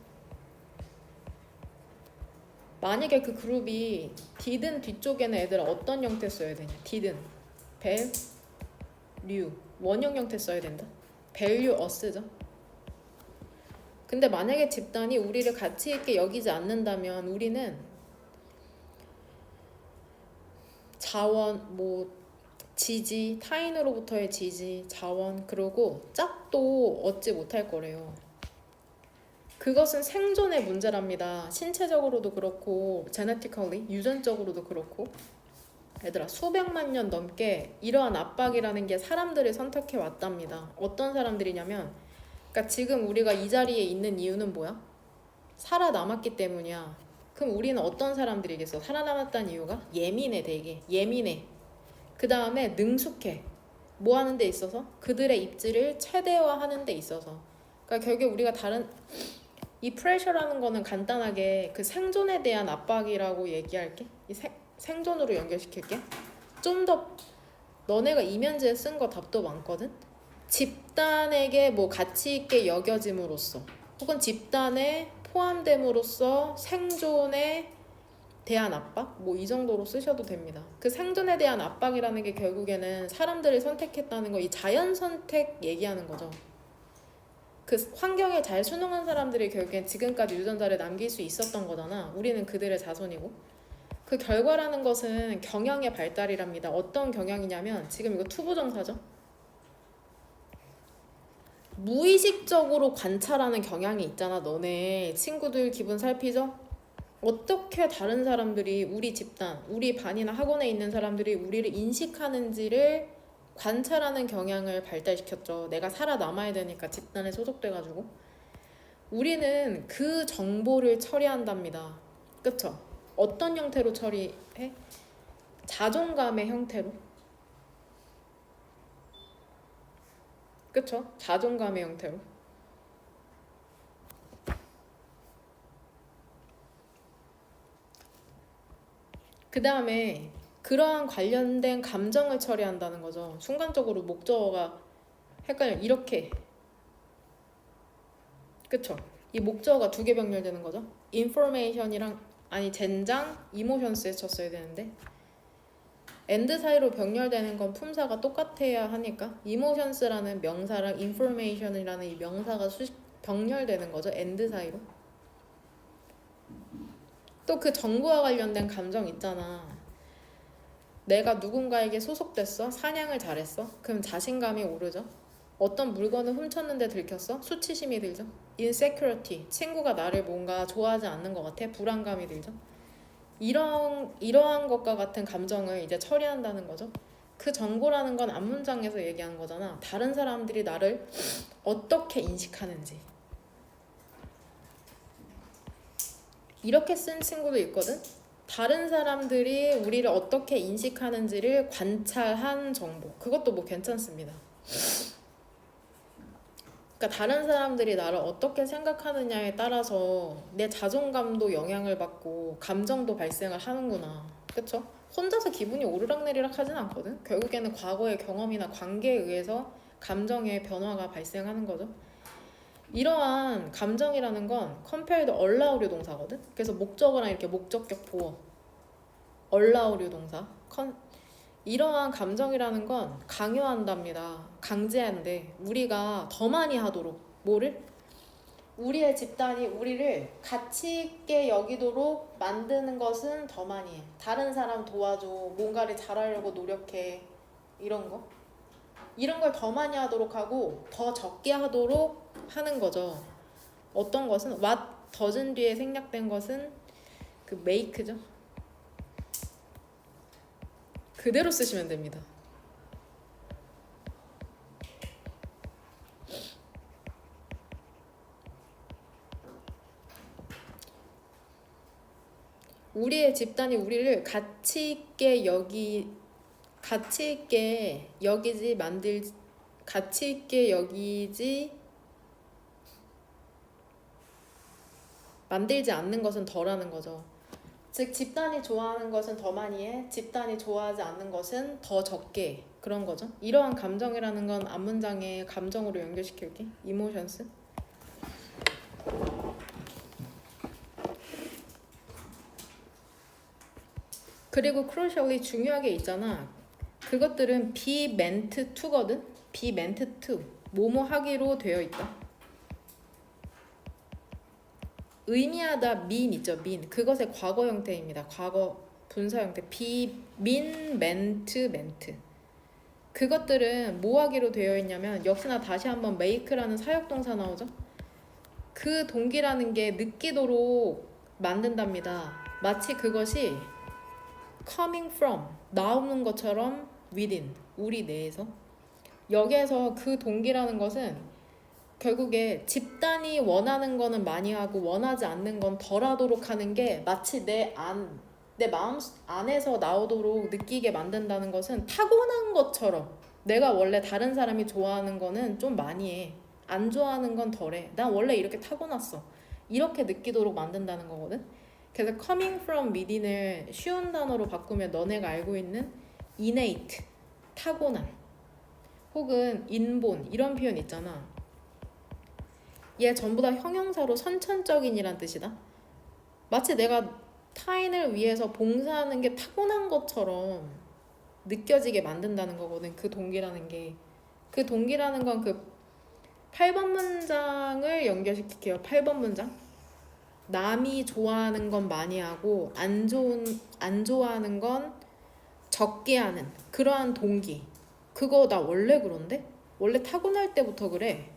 만약에 그 그룹이 didn't 뒤쪽에는 애들 어떤 형태 써야 되냐. didn't, value 원형 형태 써야 된다. value us죠. 근데 만약에 집단이 우리를 가치 있게 여기지 않는다면 우리는 자원, 뭐 지지, 타인으로부터의 지지, 자원, 그리고 짝도 얻지 못할 거래요. 그것은 생존의 문제랍니다. 신체적으로도 그렇고 genetically, 유전적으로도 그렇고. 얘들아, 수백만 년 넘게 이러한 압박이라는 게 사람들을 선택해 왔답니다. 어떤 사람들이냐면, 그러니까 지금 우리가 이 자리에 있는 이유는 뭐야? 살아남았기 때문이야. 그럼 우리는 어떤 사람들이겠어? 살아남았다는 이유가 예민해, 되게 예민해. 그 다음에 능숙해. 뭐 하는 데 있어서? 그들의 입지를 최대화하는 데 있어서. 그러니까 결국 우리가 다른 이 프레셔라는 거는 간단하게 그 생존에 대한 압박이라고 얘기할게. 생존으로 연결시킬게. 좀 더 너네가 이면지에 쓴 거 답도 많거든. 집단에게 뭐 가치 있게 여겨짐으로써 혹은 집단에 포함됨으로써 생존에 대한 압박? 뭐 이 정도로 쓰셔도 됩니다. 그 생존에 대한 압박이라는 게 결국에는 사람들을 선택했다는 거, 이 자연 선택 얘기하는 거죠. 그 환경에 잘 순응한 사람들이 결국엔 지금까지 유전자를 남길 수 있었던 거잖아. 우리는 그들의 자손이고. 그 결과라는 것은 경향의 발달이랍니다. 어떤 경향이냐면 지금 이거 투부정사죠. 무의식적으로 관찰하는 경향이 있잖아. 너네 친구들 기분 살피죠? 어떻게 다른 사람들이 우리 집단, 우리 반이나 학원에 있는 사람들이 우리를 인식하는지를 관찰하는 경향을 발달시켰죠. 내가 살아남아야 되니까 집단에 소속돼가지고. 우리는 그 정보를 처리한답니다. 그쵸? 어떤 형태로 처리해? 자존감의 형태로. 그쵸? 자존감의 형태로. 그 다음에 그러한 관련된 감정을 처리한다는 거죠. 순간적으로 목적어가 헷갈려. 이렇게. 그쵸? 이 목적어가 두 개 병렬되는 거죠. information이랑 아니 젠장, 이모션스에 쳤어야 되는데 and 사이로 병렬되는 건 품사가 똑같아야 하니까 이모션스라는 명사랑 information이라는 이 명사가 병렬되는 거죠. and 사이로. 또 그 정보와 관련된 감정 있잖아. 내가 누군가에게 소속됐어? 사냥을 잘했어? 그럼 자신감이 오르죠. 어떤 물건을 훔쳤는데 들켰어? 수치심이 들죠. insecurity, 친구가 나를 뭔가 좋아하지 않는 것 같아? 불안감이 들죠. 이러한 것과 같은 감정을 이제 처리한다는 거죠. 그 정보라는 건 앞문장에서 얘기한 거잖아. 다른 사람들이 나를 어떻게 인식하는지. 이렇게 쓴 친구도 있거든. 다른 사람들이 우리를 어떻게 인식하는지를 관찰한 정보. 그것도 뭐 괜찮습니다. 그러니까 다른 사람들이 나를 어떻게 생각하느냐에 따라서 내 자존감도 영향을 받고 감정도 발생을 하는구나. 그쵸? 혼자서 기분이 오르락내리락 하진 않거든. 결국에는 과거의 경험이나 관계에 의해서 감정의 변화가 발생하는 거죠. 이러한 감정이라는 건 compared allow류 동사거든. 그래서 목적어랑 이렇게 목적격 보어 allow류 동사 이러한 감정이라는 건 강요한답니다. 강제한데 우리가 더 많이 하도록 뭐를? 우리의 집단이 우리를 가치 있게 여기도록 만드는 것은 더 많이 해. 다른 사람 도와줘. 뭔가를 잘하려고 노력해. 이런 거. 이런 걸 더 많이 하도록 하고 더 적게 하도록 하는 거죠. 어떤 것은 what doesn't 뒤에 생략된 것은 그 make죠. 그대로 쓰시면 됩니다. 우리의 집단이 우리를 가치 있게 여기지 만들지 않는 것은 덜하는 거죠. 즉 집단이 좋아하는 것은 더 많이 해. 집단이 좋아하지 않는 것은 더 적게 해. 그런 거죠. 이러한 감정이라는 건 앞문장에 감정으로 연결시킬게. 이모션스. 그리고 crucially 중요하게 있잖아. 그것들은 be meant to거든. be meant to. 뭐뭐 하기로 되어 있다. 의미하다 mean 있죠. mean. 그것의 과거 형태입니다. 과거 분사 형태. be, mean, meant. 그것들은 뭐 하기로 되어 있냐면 역시나 다시 한번 make라는 사역동사 나오죠. 그 동기라는 게 느끼도록 만든답니다. 마치 그것이 coming from, 나오는 것처럼 within, 우리 내에서. 여기에서 그 동기라는 것은 결국에 집단이 원하는 거는 많이 하고 원하지 않는 건 덜 하도록 하는 게 마치 내 마음 안에서 나오도록 느끼게 만든다는 것은 타고난 것처럼 내가 원래 다른 사람이 좋아하는 거는 좀 많이 해. 안 좋아하는 건 덜해. 난 원래 이렇게 타고났어. 이렇게 느끼도록 만든다는 거거든. 그래서 coming from within을 쉬운 단어로 바꾸면 너네가 알고 있는 innate, 타고난 혹은 인본 이런 표현 있잖아. 얘 전부 다 형용사로 선천적인이란 뜻이다. 마치 내가 타인을 위해서 봉사하는 게 타고난 것처럼 느껴지게 만든다는 거거든. 그 동기라는 게. 그 동기라는 건 그 8번 문장을 연결시킬게요. 8번 문장. 남이 좋아하는 건 많이 하고 안 좋아하는 건 적게 하는 그러한 동기. 그거 나 원래 그런데? 원래 타고날 때부터 그래.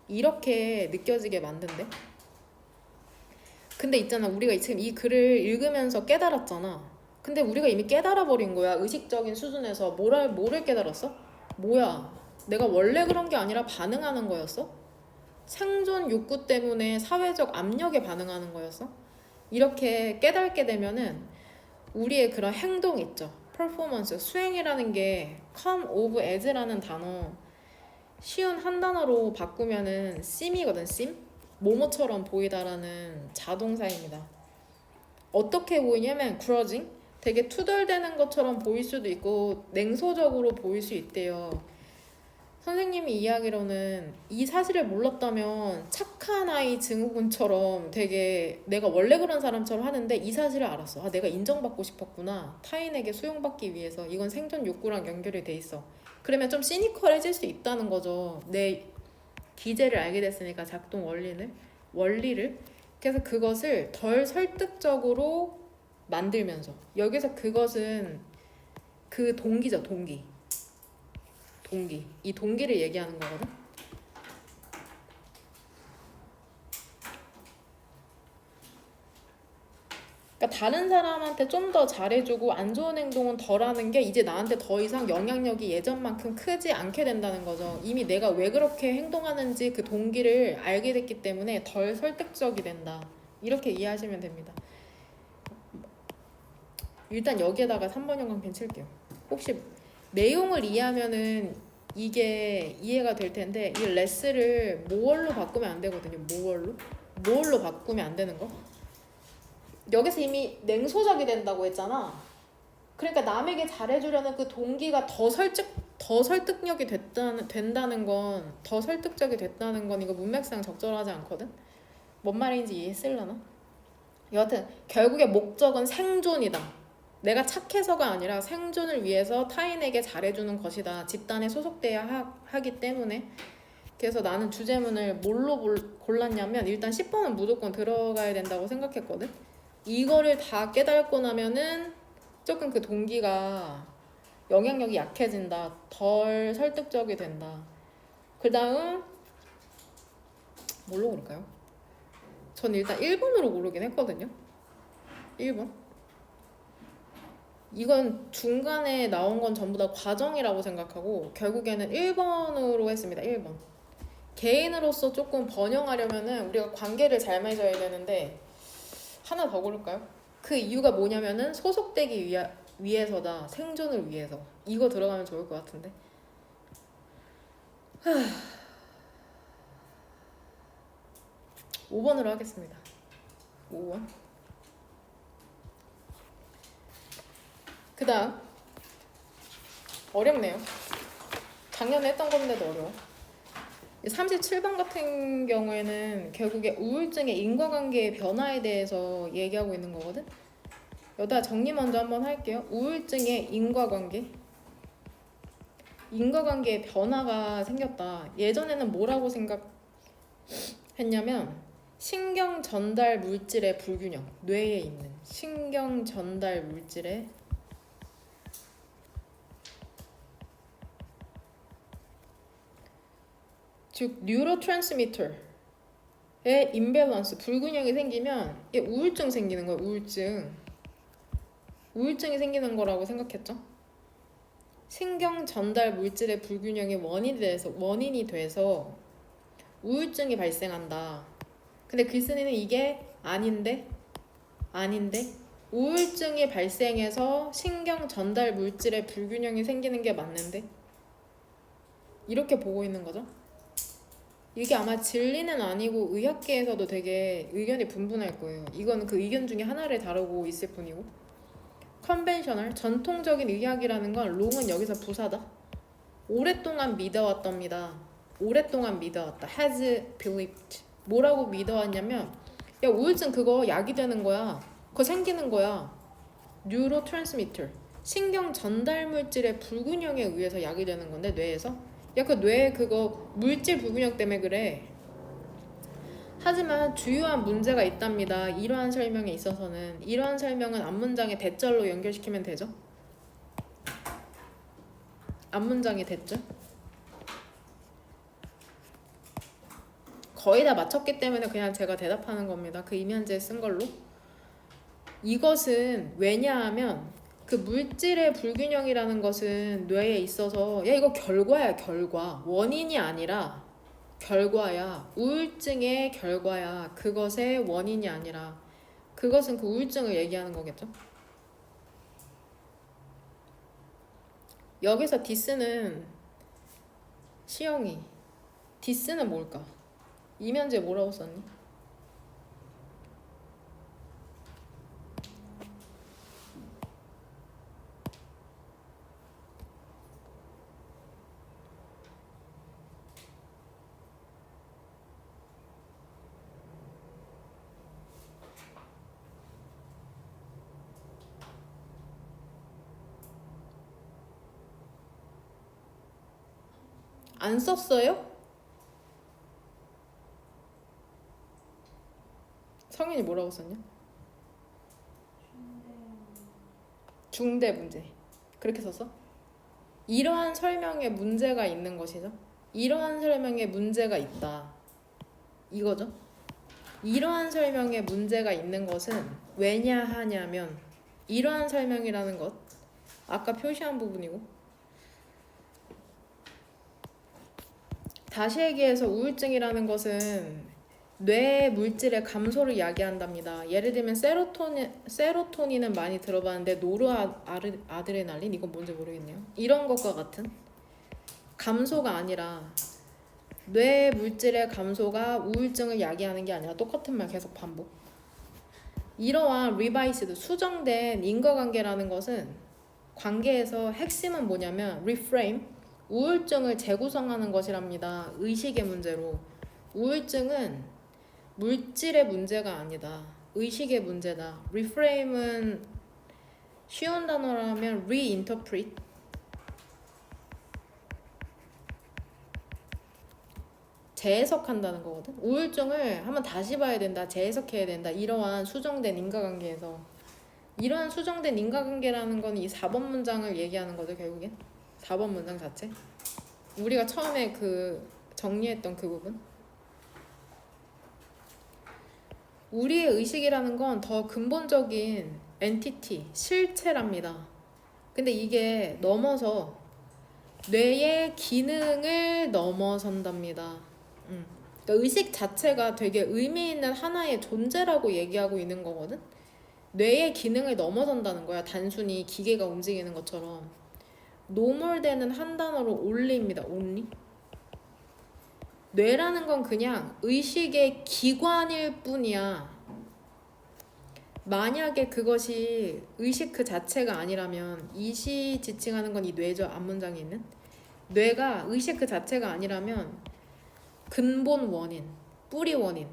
이렇게 느껴지게 만든대. 근데 있잖아, 우리가 지금 이 글을 읽으면서 깨달았잖아. 근데 우리가 이미 깨달아버린 거야. 의식적인 수준에서 뭐를 깨달았어? 뭐야, 내가 원래 그런 게 아니라 반응하는 거였어? 생존 욕구 때문에 사회적 압력에 반응하는 거였어? 이렇게 깨닫게 되면은 우리의 그런 행동 있죠. 퍼포먼스, 수행이라는 게 come of as라는 단어 쉬운 한 단어로 바꾸면은 seem이거든. seem? 뭐뭐처럼 보이다라는 자동사입니다. 어떻게 보이냐면 grudging, 되게 투덜대는 것처럼 보일 수도 있고 냉소적으로 보일 수 있대요. 선생님이 이야기로는 이 사실을 몰랐다면 착한 아이 증후군처럼 되게 내가 원래 그런 사람처럼 하는데 이 사실을 알았어. 아, 내가 인정받고 싶었구나. 타인에게 수용받기 위해서. 이건 생존 욕구랑 연결이 돼 있어. 그러면 좀 시니컬해질 수 있다는 거죠. 내 기제를 알게 됐으니까, 작동 원리를. 그래서 그것을 덜 설득적으로 만들면서, 여기서 그것은 그 동기죠. 동기. 이 동기를 얘기하는 거거든. 그러니까 다른 사람한테 좀 더 잘해주고 안 좋은 행동은 덜 하는 게 이제 나한테 더 이상 영향력이 예전만큼 크지 않게 된다는 거죠. 이미 내가 왜 그렇게 행동하는지 그 동기를 알게 됐기 때문에 덜 설득적이 된다. 이렇게 이해하시면 됩니다. 일단 여기에다가 3번 형광펜 칠게요. 혹시 내용을 이해하면은 이게 이해가 될 텐데, 이 레스를 모월로 바꾸면 안 되거든요. 모월로 바꾸면 안 되는 거. 여기서 이미 냉소적이 된다고 했잖아. 그러니까 남에게 잘해주려는 그 동기가 더 설득력이 된다는 건, 더 설득적이 됐다는 건 이거 문맥상 적절하지 않거든. 뭔 말인지 이해했을려나? 여하튼 결국에 목적은 생존이다. 내가 착해서가 아니라 생존을 위해서 타인에게 잘해주는 것이다. 집단에 소속돼야 하기 때문에. 그래서 나는 주제문을 뭘로 골랐냐면, 일단 10번은 무조건 들어가야 된다고 생각했거든. 이거를 다 깨닫고 나면은 조금 그 동기가 영향력이 약해진다. 덜 설득적이 된다. 그 다음 뭘로 고를까요? 전 일단 1번으로 고르긴 했거든요. 1번. 이건 중간에 나온 건 전부 다 과정이라고 생각하고 결국에는 1번으로 했습니다. 1번. 개인으로서 조금 번영하려면은 우리가 관계를 잘 맺어야 되는데 하나 더 고를까요? 그 이유가 뭐냐면은 소속되기 위해서다. 생존을 위해서. 이거 들어가면 좋을 것 같은데. 5번으로 하겠습니다. 5번. 그 다음 어렵네요. 작년에 했던 건데도 어려워. 37번 같은 경우에는 결국에 우울증의 인과관계의 변화에 대해서 얘기하고 있는 거거든. 여기다 정리 먼저 한번 할게요. 우울증의 인과관계의 변화가 생겼다. 예전에는 뭐라고 생각했냐면 신경 전달 물질의 불균형, 뇌에 있는 신경 전달 물질의 즉 뉴로트랜스미터의 임밸런스, 불균형이 생기면 이게 우울증 생기는 거예요. 우울증이 생기는 거라고 생각했죠? 신경 전달 물질의 불균형이 원인이 돼서 우울증이 발생한다. 근데 글쓴이는 이게 아닌데 우울증이 발생해서 신경 전달 물질의 불균형이 생기는 게 맞는데 이렇게 보고 있는 거죠. 이게 아마 진리는 아니고 의학계에서도 되게 의견이 분분할 거예요. 이건 그 의견 중에 하나를 다루고 있을 뿐이고. 컨벤셔널, 전통적인 의학이라는 건 롱은 여기서 부사다. 오랫동안 믿어왔답니다. 오랫동안 믿어왔다. has believed. 뭐라고 믿어왔냐면 야 우울증 그거 약이 되는 거야. 그거 생기는 거야. 뉴로트랜스미터. 신경 전달 물질의 불균형에 의해서 약이 되는 건데 뇌에서 야 그 뇌 그거 물질 불균형 때문에 그래. 하지만 주요한 문제가 있답니다. 이러한 설명에 있어서는 이러한 설명은 앞문장의 대절로 연결시키면 되죠. 앞문장의 대절. 거의 다 맞췄기 때문에 그냥 제가 대답하는 겁니다. 그 이면제 쓴 걸로. 이것은 왜냐하면 그 물질의 불균형이라는 것은 뇌에 있어서 야 이거 결과야 결과. 원인이 아니라 결과야. 우울증의 결과야. 그것의 원인이 아니라 그것은 그 우울증을 얘기하는 거겠죠. 여기서 디스는 시영이 디스는 뭘까? 이면제 뭐라고 썼니? 안 썼어요? 성인이 뭐라고 썼냐? 중대 문제. 그렇게 썼어? 이러한 설명에 문제가 있는 것이죠. 이러한 설명에 문제가 있다. 이거죠. 이러한 설명에 문제가 있는 것은 왜냐하냐면 이러한 설명이라는 것 아까 표시한 부분이고 다시 얘기해서 우울증이라는 것은 뇌 물질의 감소를 야기한답니다. 예를 들면 세로토닌은 많이 들어봤는데 노르아드레날린 이건 뭔지 모르겠네요. 이런 것과 같은 감소가 아니라 뇌 물질의 감소가 우울증을 야기하는 게 아니라 똑같은 말 계속 반복. 이러한 리바이스드 수정된 인과관계라는 것은 관계에서 핵심은 뭐냐면 reframe 우울증을 재구성하는 것이랍니다. 의식의 문제로. 우울증은 물질의 문제가 아니다. 의식의 문제다. reframe은 쉬운 단어라면 reinterpret 재해석한다는 거거든. 우울증을 한번 다시 봐야 된다. 재해석해야 된다. 이러한 수정된 인과관계에서 이러한 수정된 인과관계라는 건 이 4번 문장을 얘기하는 거죠. 결국엔 4번 문장 자체 우리가 처음에 그 정리했던 그 부분 우리의 의식이라는 건 더 근본적인 엔티티, 실체랍니다. 근데 이게 넘어서 뇌의 기능을 넘어선답니다. 그러니까 의식 자체가 되게 의미 있는 하나의 존재라고 얘기하고 있는 거거든. 뇌의 기능을 넘어선다는 거야. 단순히 기계가 움직이는 것처럼. 노멀되는 한 단어로 only입니다. only. 뇌라는 건 그냥 의식의 기관일 뿐이야. 만약에 그것이 의식 그 자체가 아니라면 이시 지칭하는 건 이 뇌죠. 앞문장에 있는 뇌가 의식 그 자체가 아니라면 근본 원인, 뿌리 원인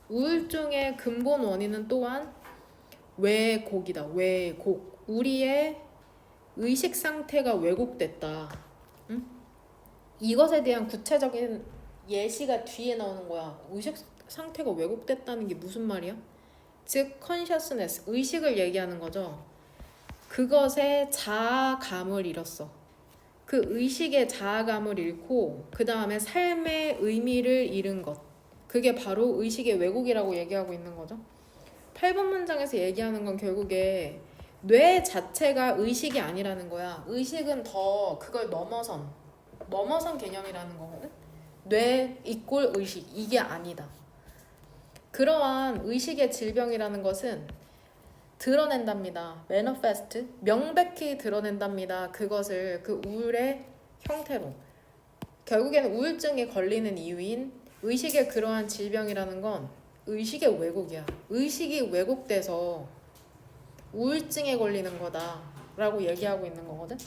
우울증의 근본 원인은 또한 왜곡이다. 왜곡. 우리의 의식 상태가 왜곡됐다. 응? 이것에 대한 구체적인 예시가 뒤에 나오는 거야. 상태가 왜곡됐다는 게 무슨 말이야? 즉 consciousness, 의식을 얘기하는 거죠. 그것의 자아감을 잃었어. 그 의식의 자아감을 잃고 그 다음에 삶의 의미를 잃은 것, 그게 바로 의식의 왜곡이라고 얘기하고 있는 거죠. 8번 문장에서 얘기하는 건 결국에 뇌 자체가 의식이 아니라는 거야. 의식은 더 그걸 넘어선 개념이라는 거거든. 뇌 이꼴 의식, 이게 아니다. 그러한 의식의 질병이라는 것은 드러낸답니다. manifest, 명백히 드러낸답니다. 그것을 그 우울의 형태로. 결국에는 우울증에 걸리는 이유인 의식의 그러한 질병이라는 건 의식의 왜곡이야. 의식이 왜곡돼서 우울증에 걸리는 거다라고 얘기하고 있는 거거든.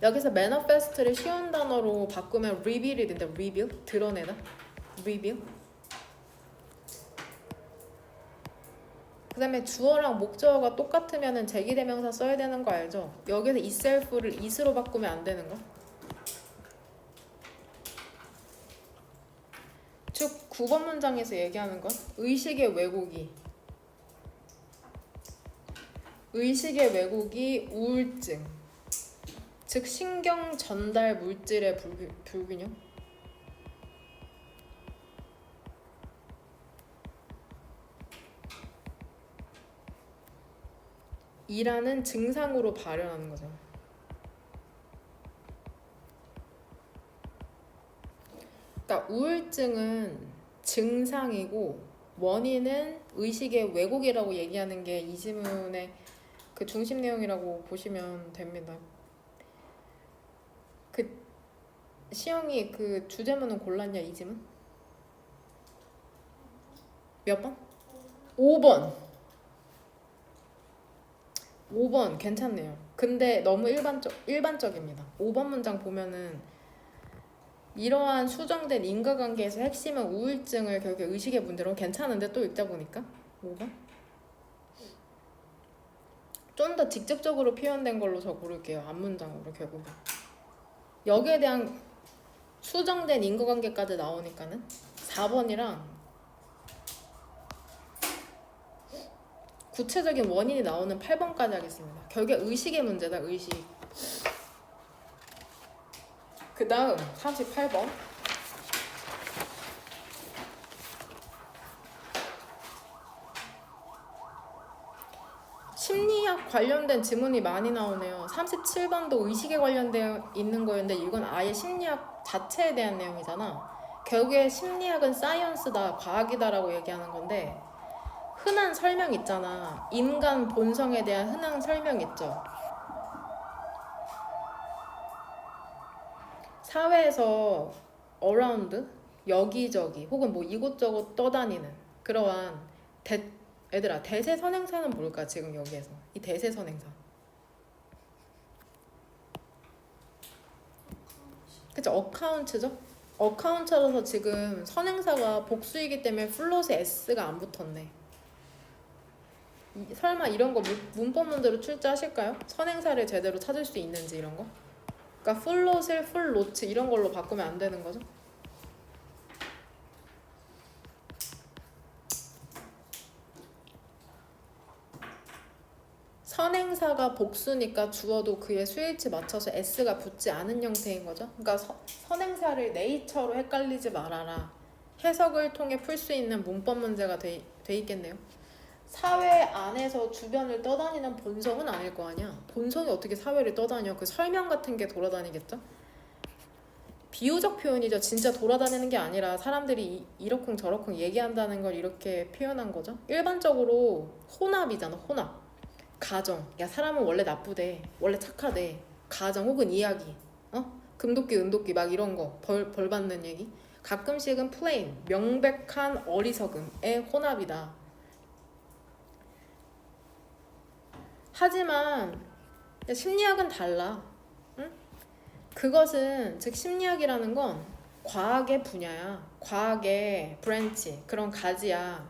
여기서 manifest를 쉬운 단어로 바꾸면 reveal이 된다. reveal, 드러내다. reveal. 그 다음에 주어랑 목적어가 똑같으면 제기대명사 써야 되는 거 알죠? 여기서 itself를 it으로 바꾸면 안 되는 거. 즉 9번 문장에서 얘기하는 건 의식의 왜곡이 우울증, 즉 신경 전달 물질의 불균형. 이라는 증상으로 발현하는 거죠. 그러니까 우울증은 증상이고 원인은 의식의 왜곡이라고 얘기하는 게 이 지문의 그 중심 내용이라고 보시면 됩니다. 그 시영이 그 주제문은 골랐냐 이 지문? 몇 번? 5번. 5번 괜찮네요. 근데 너무 일반적입니다. 5번 문장 보면은 이러한 수정된 인과관계에서 핵심은 우울증을 결국에 의식의 문제로 괜찮은데 또 읽다 보니까 5번? 좀 더 직접적으로 표현된 걸로 저 고를게요. 앞문장으로 결국은. 여기에 대한 수정된 인과관계까지 나오니까는 4번이랑 구체적인 원인이 나오는 8번까지 하겠습니다. 결국에 의식의 문제다. 의식. 그 다음 38번. 심리학 관련된 지문이 많이 나오네요. 37번도 의식에 관련되어 있는 거였는데 이건 아예 심리학 자체에 대한 내용이잖아. 결국에 심리학은 사이언스다, 과학이다라고 얘기하는 건데 흔한 설명 있잖아. 인간 본성에 대한 흔한 설명 있죠. 사회에서 around, 여기저기 혹은 뭐 이곳저곳 떠다니는 그러한 얘들아 대세선행사는 뭘까 지금 여기에서 이 대세선행사. 그쵸? 어카운트죠? 어카운트라서 지금 선행사가 복수이기 때문에 플롯에 s가 안 붙었네. 설마 이런 거 문법문제로 출제하실까요? 선행사를 제대로 찾을 수 있는지 이런 거? 그러니까 플롯을 풀로트 이런 걸로 바꾸면 안 되는 거죠? 선행사가 복수니까 주어도 그의 수일치 맞춰서 s가 붙지 않은 형태인 거죠. 그러니까 선행사를 네이처로 헷갈리지 말아라. 해석을 통해 풀 수 있는 문법 문제가 돼 있겠네요. 사회 안에서 주변을 떠다니는 본성은 아닐 거 아니야. 본성이 어떻게 사회를 떠다녀? 그 설명 같은 게 돌아다니겠죠? 비유적 표현이죠. 진짜 돌아다니는 게 아니라 사람들이 이러쿵 저러쿵 얘기한다는 걸 이렇게 표현한 거죠. 일반적으로 혼합이잖아. 혼합. 가정. 야 사람은 원래 나쁘대. 원래 착하대. 가정 혹은 이야기. 금도끼 은도끼 막 이런 거. 벌 받는 얘기. 가끔씩은 플레인. 명백한 어리석음의 혼합이다. 하지만 심리학은 달라. 응? 그것은 즉 심리학이라는 건 과학의 분야야. 과학의 브랜치. 그런 가지야.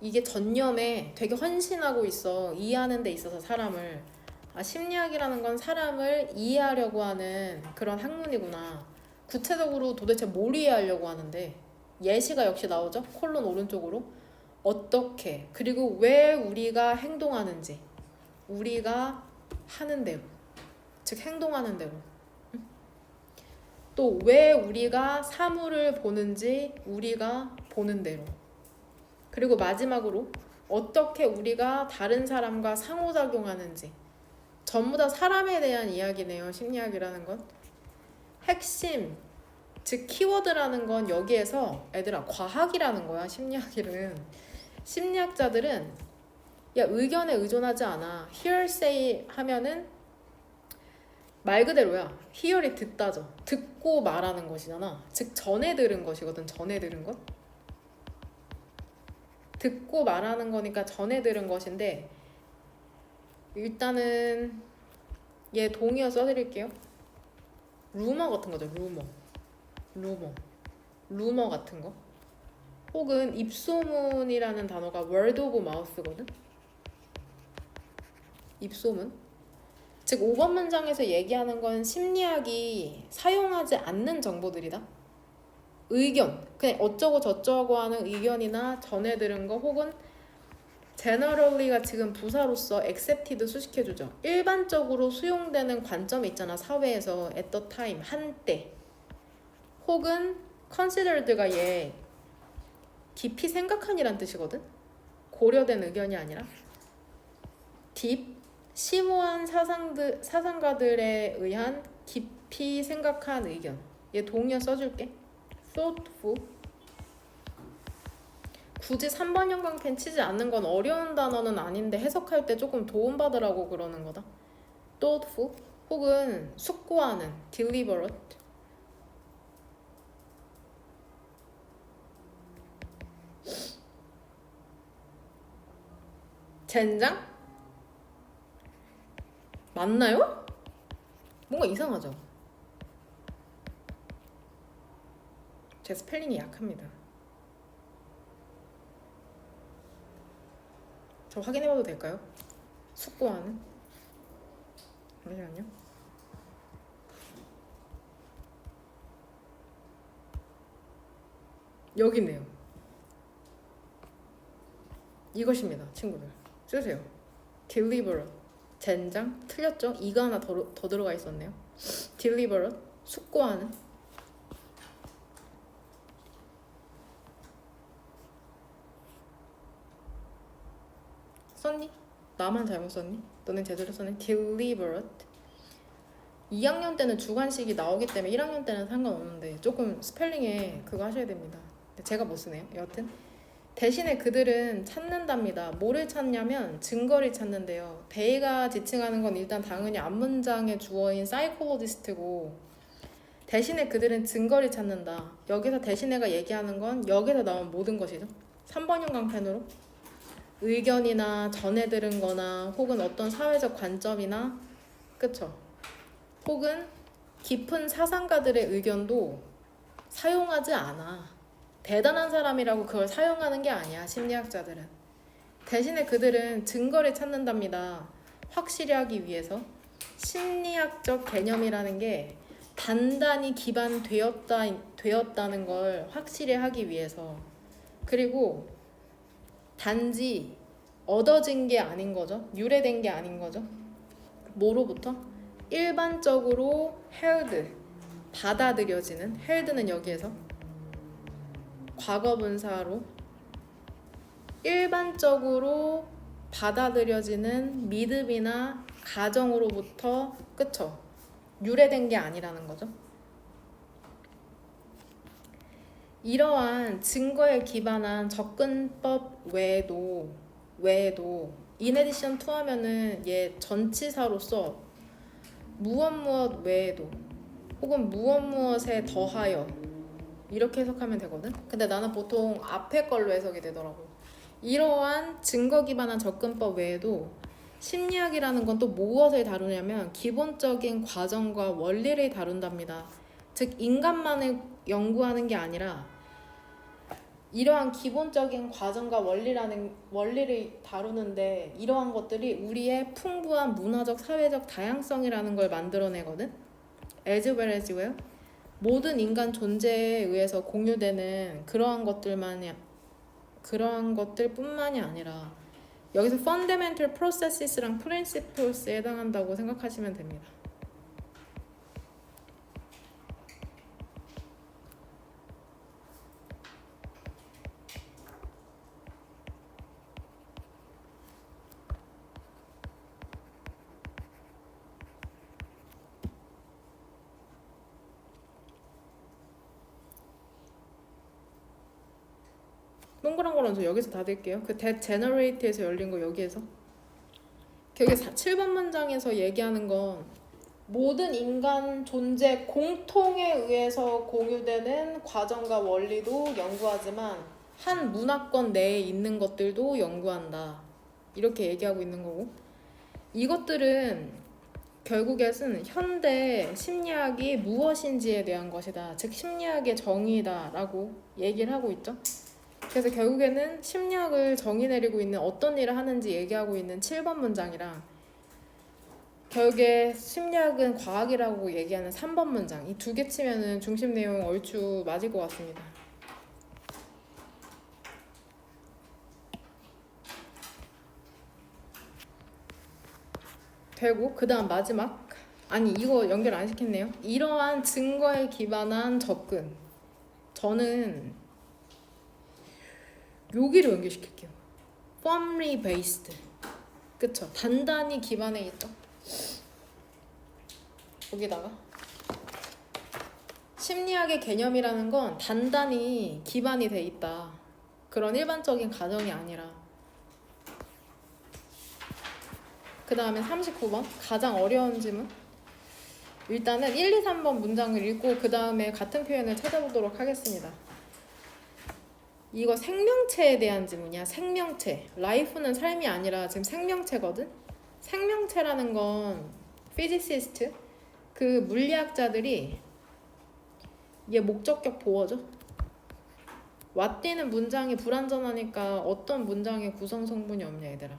이게 전념에 되게 헌신하고 있어. 이해하는 데 있어서 사람을. 심리학이라는 건 사람을 이해하려고 하는 그런 학문이구나. 구체적으로 도대체 뭘 이해하려고 하는데 예시가 역시 나오죠. 콜론 오른쪽으로. 어떻게, 그리고 왜 우리가 행동하는지, 우리가 하는 대로, 즉 행동하는 대로. 또 왜 우리가 사물을 보는지, 우리가 보는 대로. 그리고 마지막으로 어떻게 우리가 다른 사람과 상호작용하는지. 전부 다 사람에 대한 이야기네요. 심리학이라는 건. 핵심, 즉 키워드라는 건 여기에서 애들아 과학이라는 거야. 심리학일은. 심리학자들은 야 의견에 의존하지 않아. hearsay 하면은 말 그대로야. hear이 듣다죠. 듣고 말하는 것이잖아. 즉 전해 들은 것이거든. 전해 들은 것. 듣고 말하는 거니까 전해 들은 것인데 일단은 얘 동의어 써드릴게요. 루머 같은 거죠. 루머 같은 거. 혹은 입소문이라는 단어가 word of mouth거든. 입소문. 즉 5번 문장에서 얘기하는 건 심리학이 사용하지 않는 정보들이다. 의견, 그냥 어쩌고 저쩌고 하는 의견이나 전해 들은 거 혹은 generally가 지금 부사로서 accepted 수식해주죠. 일반적으로 수용되는 관점이 있잖아. 사회에서 at the time, 한때. 혹은 considered가 얘 깊이 생각한이란 뜻이거든. 고려된 의견이 아니라 deep, 심오한 사상가들에 의한 깊이 생각한 의견. 얘 동의어 써줄게. thoughtful. 굳이 3번 형광펜 치지 않는 건 어려운 단어는 아닌데 해석할 때 조금 도움받으라고 그러는 거다. thoughtful 혹은 숙고하는 deliberate. 젠장? 맞나요? 뭔가 이상하죠? 제 스펠링이 약합니다. 저 확인해봐도 될까요? 숙고하는. 잠시만요. 여기 있네요. 이것입니다, 친구들. 쓰세요. deliberate. 젠장? 틀렸죠? 이가 하나 더 들어가 있었네요. deliberate. 숙고하는. 썼니? 나만 잘못 썼니? 너는 제대로 썼니? deliberate. 2학년 때는 주관식이 나오기 때문에 1학년 때는 상관없는데 조금 스펠링에 그거 하셔야 됩니다. 제가 못 쓰네요. 여하튼 대신에 그들은 찾는답니다. 뭐를 찾냐면 증거를 찾는데요. they가 지칭하는 건 일단 당연히 앞문장의 주어인 psychologist고 대신에 그들은 증거를 찾는다. 여기서 대신에가 얘기하는 건 여기서 나온 모든 것이죠. 3번형 강펜으로 의견이나 전해 들은 거나 혹은 어떤 사회적 관점이나 그쵸? 혹은 깊은 사상가들의 의견도 사용하지 않아. 대단한 사람이라고 그걸 사용하는 게 아니야. 심리학자들은. 대신에 그들은 증거를 찾는답니다. 확실히 하기 위해서. 심리학적 개념이라는 게 단단히 기반되었다는 걸 확실히 하기 위해서. 그리고 단지 얻어진 게 아닌 거죠. 유래된 게 아닌 거죠. 뭐로부터? 일반적으로 held, 받아들여지는. held는 여기에서 과거분사로 일반적으로 받아들여지는 믿음이나 가정으로부터 그쵸? 유래된 게 아니라는 거죠. 이러한 증거에 기반한 접근법 외에도 in addition to 하면은 얘 전치사로서 무엇 외에도 혹은 무엇에 더하여 이렇게 해석하면 되거든. 근데 나는 보통 앞에 걸로 해석이 되더라고. 이러한 증거 기반한 접근법 외에도 심리학이라는 건 또 무엇을 다루냐면 기본적인 과정과 원리를 다룬답니다. 즉 인간만을 연구하는 게 아니라 이러한 기본적인 과정과 원리를 다루는데 이러한 것들이 우리의 풍부한 문화적 사회적 다양성이라는 걸 만들어내거든. as well as well. 모든 인간 존재에 의해서 공유되는 그러한 것들뿐만이 아니라 여기서 fundamental processes랑 principles에 해당한다고 생각하시면 됩니다. 동그란 거는 저 여기서 닫을게요. 그 that generate에서 열린 거 여기에서. 여기 7번 문장에서 얘기하는 건 모든 인간 존재 공통에 의해서 공유되는 과정과 원리도 연구하지만 한 문화권 내에 있는 것들도 연구한다. 이렇게 얘기하고 있는 거고, 이것들은 결국에는 현대 심리학이 무엇인지에 대한 것이다. 즉 심리학의 정의다 라고 얘기를 하고 있죠. 그래서 결국에는 심리학을 정의 내리고 있는 어떤 일을 하는지 얘기하고 있는 7번 문장이랑 결국에 심리학은 과학이라고 얘기하는 3번 문장, 이 두 개 치면은 중심 내용 얼추 맞을 것 같습니다. 되고 그 다음 마지막, 아니 이거 연결 안 시켰네요. 이러한 증거에 기반한 접근, 저는 여기로 연결시킬게요. firmly based. 그쵸? 단단히 기반해 있죠. 여기다가 심리학의 개념이라는 건 단단히 기반이 돼 있다. 그런 일반적인 가정이 아니라. 그 다음에 39번 가장 어려운 질문. 일단은 1, 2, 3번 문장을 읽고 그 다음에 같은 표현을 찾아보도록 하겠습니다. 이거 생명체에 대한 질문이야. 생명체. 라이프는 삶이 아니라 지금 생명체거든. 생명체라는 건 피지시스트, 그 물리학자들이, 이게 목적격 보어죠. 왓띠는 문장이 불완전하니까 어떤 문장에 구성 성분이 없냐 얘들아.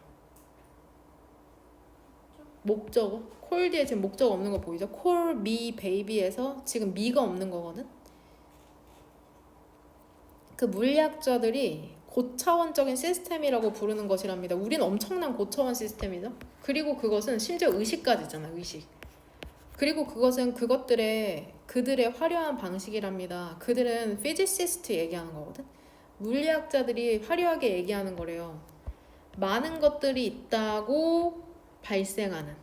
목적어. 콜 뒤에 지금 목적 없는 거 보이죠? call me baby에서 지금 me가 없는 거거든. 그 물리학자들이 고차원적인 시스템이라고 부르는 것이랍니다. 우린 엄청난 고차원 시스템이죠. 그리고 그것은 심지어 의식까지 있잖아. 의식. 그리고 그것은 그들의 화려한 방식이랍니다. 그들은 피지시스트 얘기하는 거거든. 물리학자들이 화려하게 얘기하는 거래요. 많은 것들이 있다고 발생하는,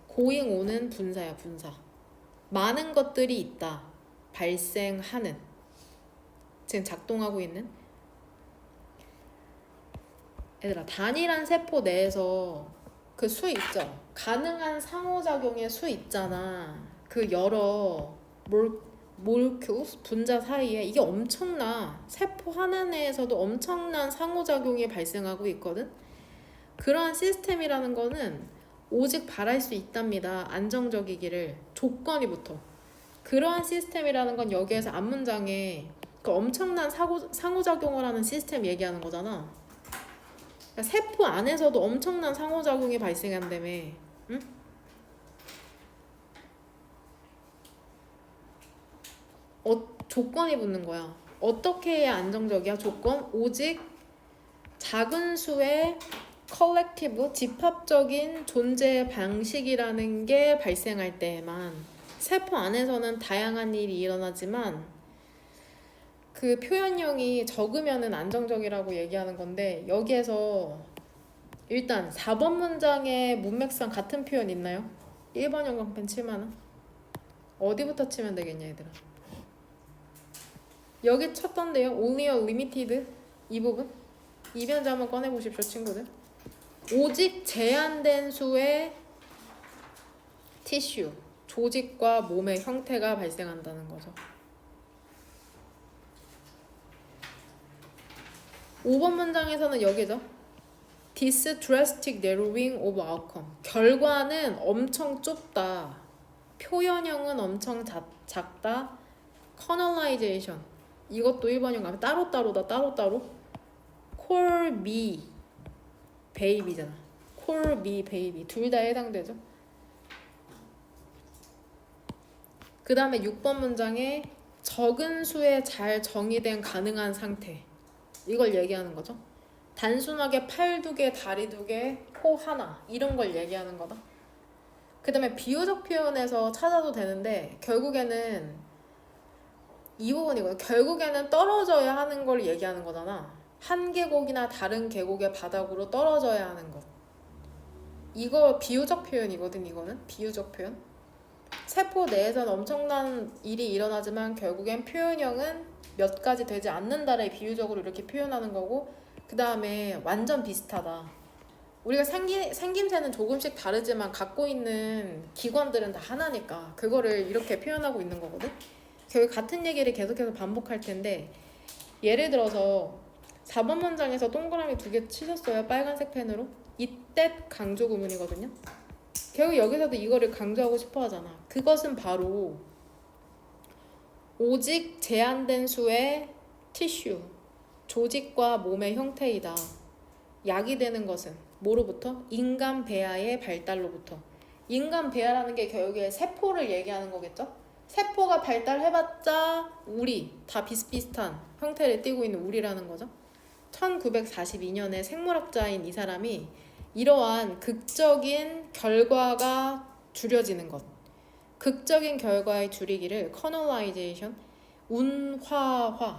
고잉 오는 분사야. 분사. 많은 것들이 있다. 발생하는, 지금 작동하고 있는. 얘들아, 단일한 세포 내에서 그 수 있죠. 가능한 상호작용의 수 있잖아. 그 여러 몰큐 분자 사이에 이게 엄청나. 세포 하나 내에서도 엄청난 상호작용이 발생하고 있거든. 그러한 시스템이라는 거는 오직 바랄 수 있답니다. 안정적이기를. 조건이 붙어. 그러한 시스템이라는 건 여기에서 앞문장에 그 엄청난 상호작용을 하는 시스템 얘기하는 거잖아. 그러니까 세포 안에서도 엄청난 상호작용이 발생한다며. 응? 조건이 붙는 거야. 어떻게 해야 안정적이야? 조건. 오직 작은 수의 컬렉티브, 집합적인 존재 방식이라는 게 발생할 때에만. 세포 안에서는 다양한 일이 일어나지만 그 표현형이 적으면은 안정적이라고 얘기하는 건데, 여기에서 일단 4번 문장의 문맥상 같은 표현 있나요? 1번 영광펜 7만원. 어디부터 치면 되겠냐 얘들아. 여기 쳤던데요. only a limited, 이 부분. 이변제 한번 꺼내보십시오 친구들. 오직 제한된 수의 티슈, 조직과 몸의 형태가 발생한다는 거죠. 5번 문장에서는 여기죠. This drastic narrowing of outcome. 결과는 엄청 좁다. 표현형은 엄청 작다. Kernelization. 이것도 1번형 따로따로다. 따로따로. Call me baby잖아. Call me baby. 둘 다 해당되죠. 그 다음에 6번 문장에 적은 수에 잘 정의된 가능한 상태. 이걸 얘기하는 거죠. 단순하게 팔 2개, 다리 2개, 코 하나 이런 걸 얘기하는 거다. 그 다음에 비유적 표현에서 찾아도 되는데 결국에는 이 부분이거든. 결국에는 떨어져야 하는 걸 얘기하는 거잖아. 한 계곡이나 다른 계곡의 바닥으로 떨어져야 하는 것. 이거 비유적 표현이거든. 이거는 비유적 표현. 세포 내에서는 엄청난 일이 일어나지만 결국엔 표현형은 몇 가지 되지 않는다를 비유적으로 이렇게 표현하는 거고, 그 다음에 완전 비슷하다. 우리가 생김새는 조금씩 다르지만 갖고 있는 기관들은 다 하나니까 그거를 이렇게 표현하고 있는 거거든. 결국 같은 얘기를 계속해서 반복할 텐데, 예를 들어서 4번 문장에서 동그라미 2개 치셨어요. 빨간색 펜으로. 이때 강조 구문이거든요. 결국 여기서도 이거를 강조하고 싶어 하잖아. 그것은 바로 오직 제한된 수의 티슈, 조직과 몸의 형태이다. 약이 되는 것은 뭐로부터? 인간 배아의 발달로부터. 인간 배아라는 게 결국에 세포를 얘기하는 거겠죠? 세포가 발달해봤자 우리 다 비슷비슷한 형태를 띠고 있는 우리라는 거죠. 1942년에 생물학자인 이 사람이 이러한 극적인 결과가 줄여지는 것, 극적인 결과의 줄이기를 커널라이제이션, 운하.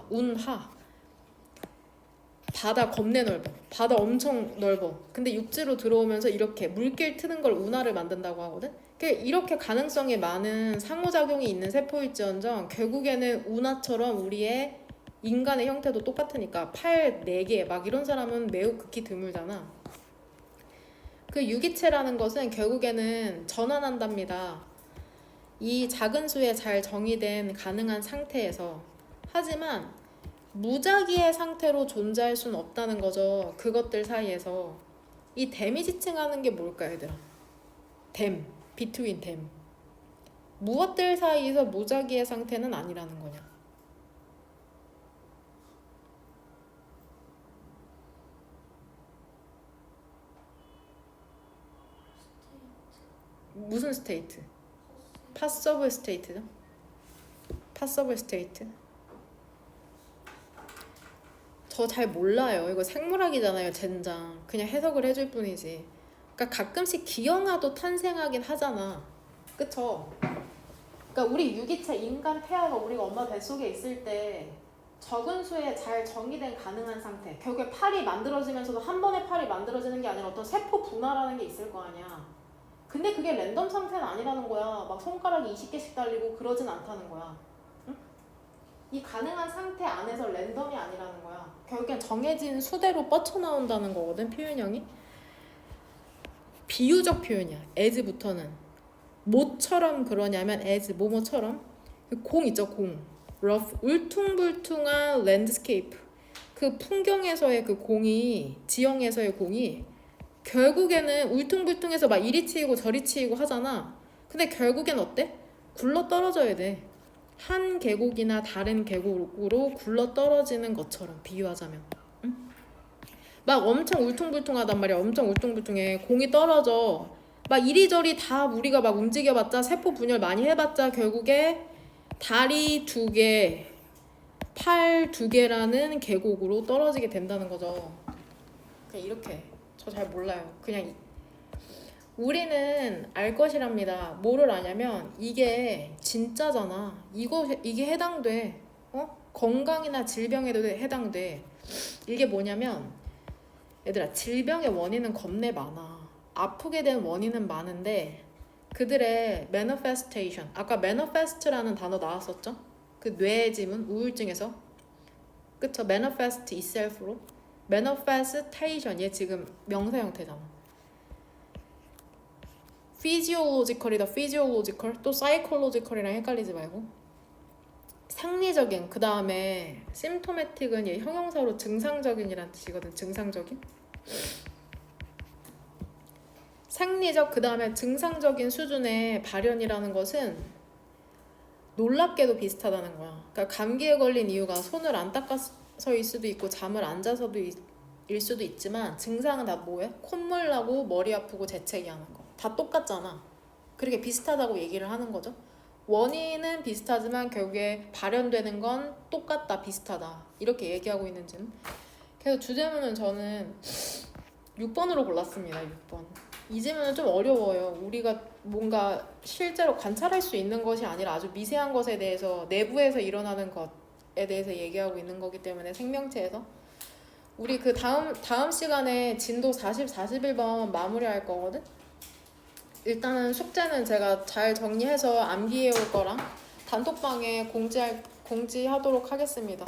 바다 겁내 넓어. 바다 엄청 넓어. 근데 육지로 들어오면서 이렇게 물길 트는 걸 운하를 만든다고 하거든. 이렇게 가능성이 많은 상호작용이 있는 세포일지언정 결국에는 운하처럼 우리의 인간의 형태도 똑같으니까 팔 4개 막 이런 사람은 매우 극히 드물잖아. 그 유기체라는 것은 결국에는 전환한답니다. 이 작은 수에 잘 정의된 가능한 상태에서. 하지만 무작위의 상태로 존재할 수는 없다는 거죠. 그것들 사이에서. 이 댐이 지칭하는 게 뭘까 얘들아? 댐, between 댐. 무엇들 사이에서 무작위의 상태는 아니라는 거냐. 무슨 스테이트? 파서블 스테이트죠? 파서블 스테이트. 저 잘 몰라요. 이거 생물학이잖아요. 젠장. 그냥 해석을 해줄 뿐이지. 그러니까 가끔씩 기형아도 탄생하긴 하잖아. 그쵸? 그러니까 우리 유기체 인간 폐하가 우리가 엄마 뱃속에 있을 때 적은 수에 잘 정의된 가능한 상태. 결국에 팔이 만들어지면서도 한 번에 팔이 만들어지는 게 아니라 어떤 세포 분화라는 게 있을 거 아니야. 근데 그게 랜덤 상태는 아니라는 거야. 막 손가락이 20개씩 달리고 그러진 않다는 거야. 응? 이 가능한 상태 안에서 랜덤이 아니라는 거야. 결국엔 정해진 수대로 뻗쳐나온다는 거거든, 표현형이. 비유적 표현이야. as부터는. 뭐처럼 그러냐면 as, 뭐뭐처럼. 공 있죠, 공. rough, 울퉁불퉁한 랜드스케이프. 그 풍경에서의 그 공이, 지형에서의 공이 결국에는 울퉁불퉁해서 막 이리 치이고 저리 치이고 하잖아. 근데 결국엔 어때? 굴러 떨어져야 돼. 한 계곡이나 다른 계곡으로 굴러 떨어지는 것처럼 비유하자면. 응? 막 엄청 울퉁불퉁하단 말이야. 엄청 울퉁불퉁해. 공이 떨어져. 막 이리저리 다 우리가 막 움직여봤자, 세포 분열 많이 해봤자 결국에 다리 2개, 팔 2개라는 계곡으로 떨어지게 된다는 거죠. 그냥 이렇게. 저 잘 몰라요. 그냥 우리는 알 것이랍니다. 뭐를 아냐면 이게 진짜잖아. 이게 해당돼. 건강이나 질병에도 해당돼. 이게 뭐냐면 얘들아, 질병의 원인은 겁내 많아. 아프게 된 원인은 많은데 그들의 manifestation, 아까 manifest라는 단어 나왔었죠? 그 뇌의 지문, 우울증에서. 그쵸? manifest itself로. manifestation, 얘 지금 명사 형태잖아. physiological이다, physiological. 또 psychological이랑 헷갈리지 말고. 생리적인, 그 다음에 symptomatic은 얘 형용사로 증상적인이란 뜻이거든. 증상적인. 생리적, 그 다음에 증상적인 수준의 발현이라는 것은 놀랍게도 비슷하다는 거야. 그러니까 감기에 걸린 이유가 손을 안 닦아서일 수도 있고 잠을 안 자서도 일 수도 있지만 증상은 다 뭐예요? 콧물 나고 머리 아프고 재채기 하는 거. 다 똑같잖아. 그렇게 비슷하다고 얘기를 하는 거죠. 원인은 비슷하지만 결국에 발현되는 건 똑같다, 비슷하다 이렇게 얘기하고 있는 점. 그래서 주제문은 저는 6번으로 골랐습니다. 6번. 이 질문은 좀 어려워요. 우리가 뭔가 실제로 관찰할 수 있는 것이 아니라 아주 미세한 것에 대해서 내부에서 일어나는 것에 대해서 얘기하고 있는 거기 때문에 생명체에서 우리 그 다음 시간에 진도 40, 41번 마무리할 거거든. 일단은 숙제는 제가 잘 정리해서 암기해 올 거랑 단톡방에 공지하도록 하겠습니다.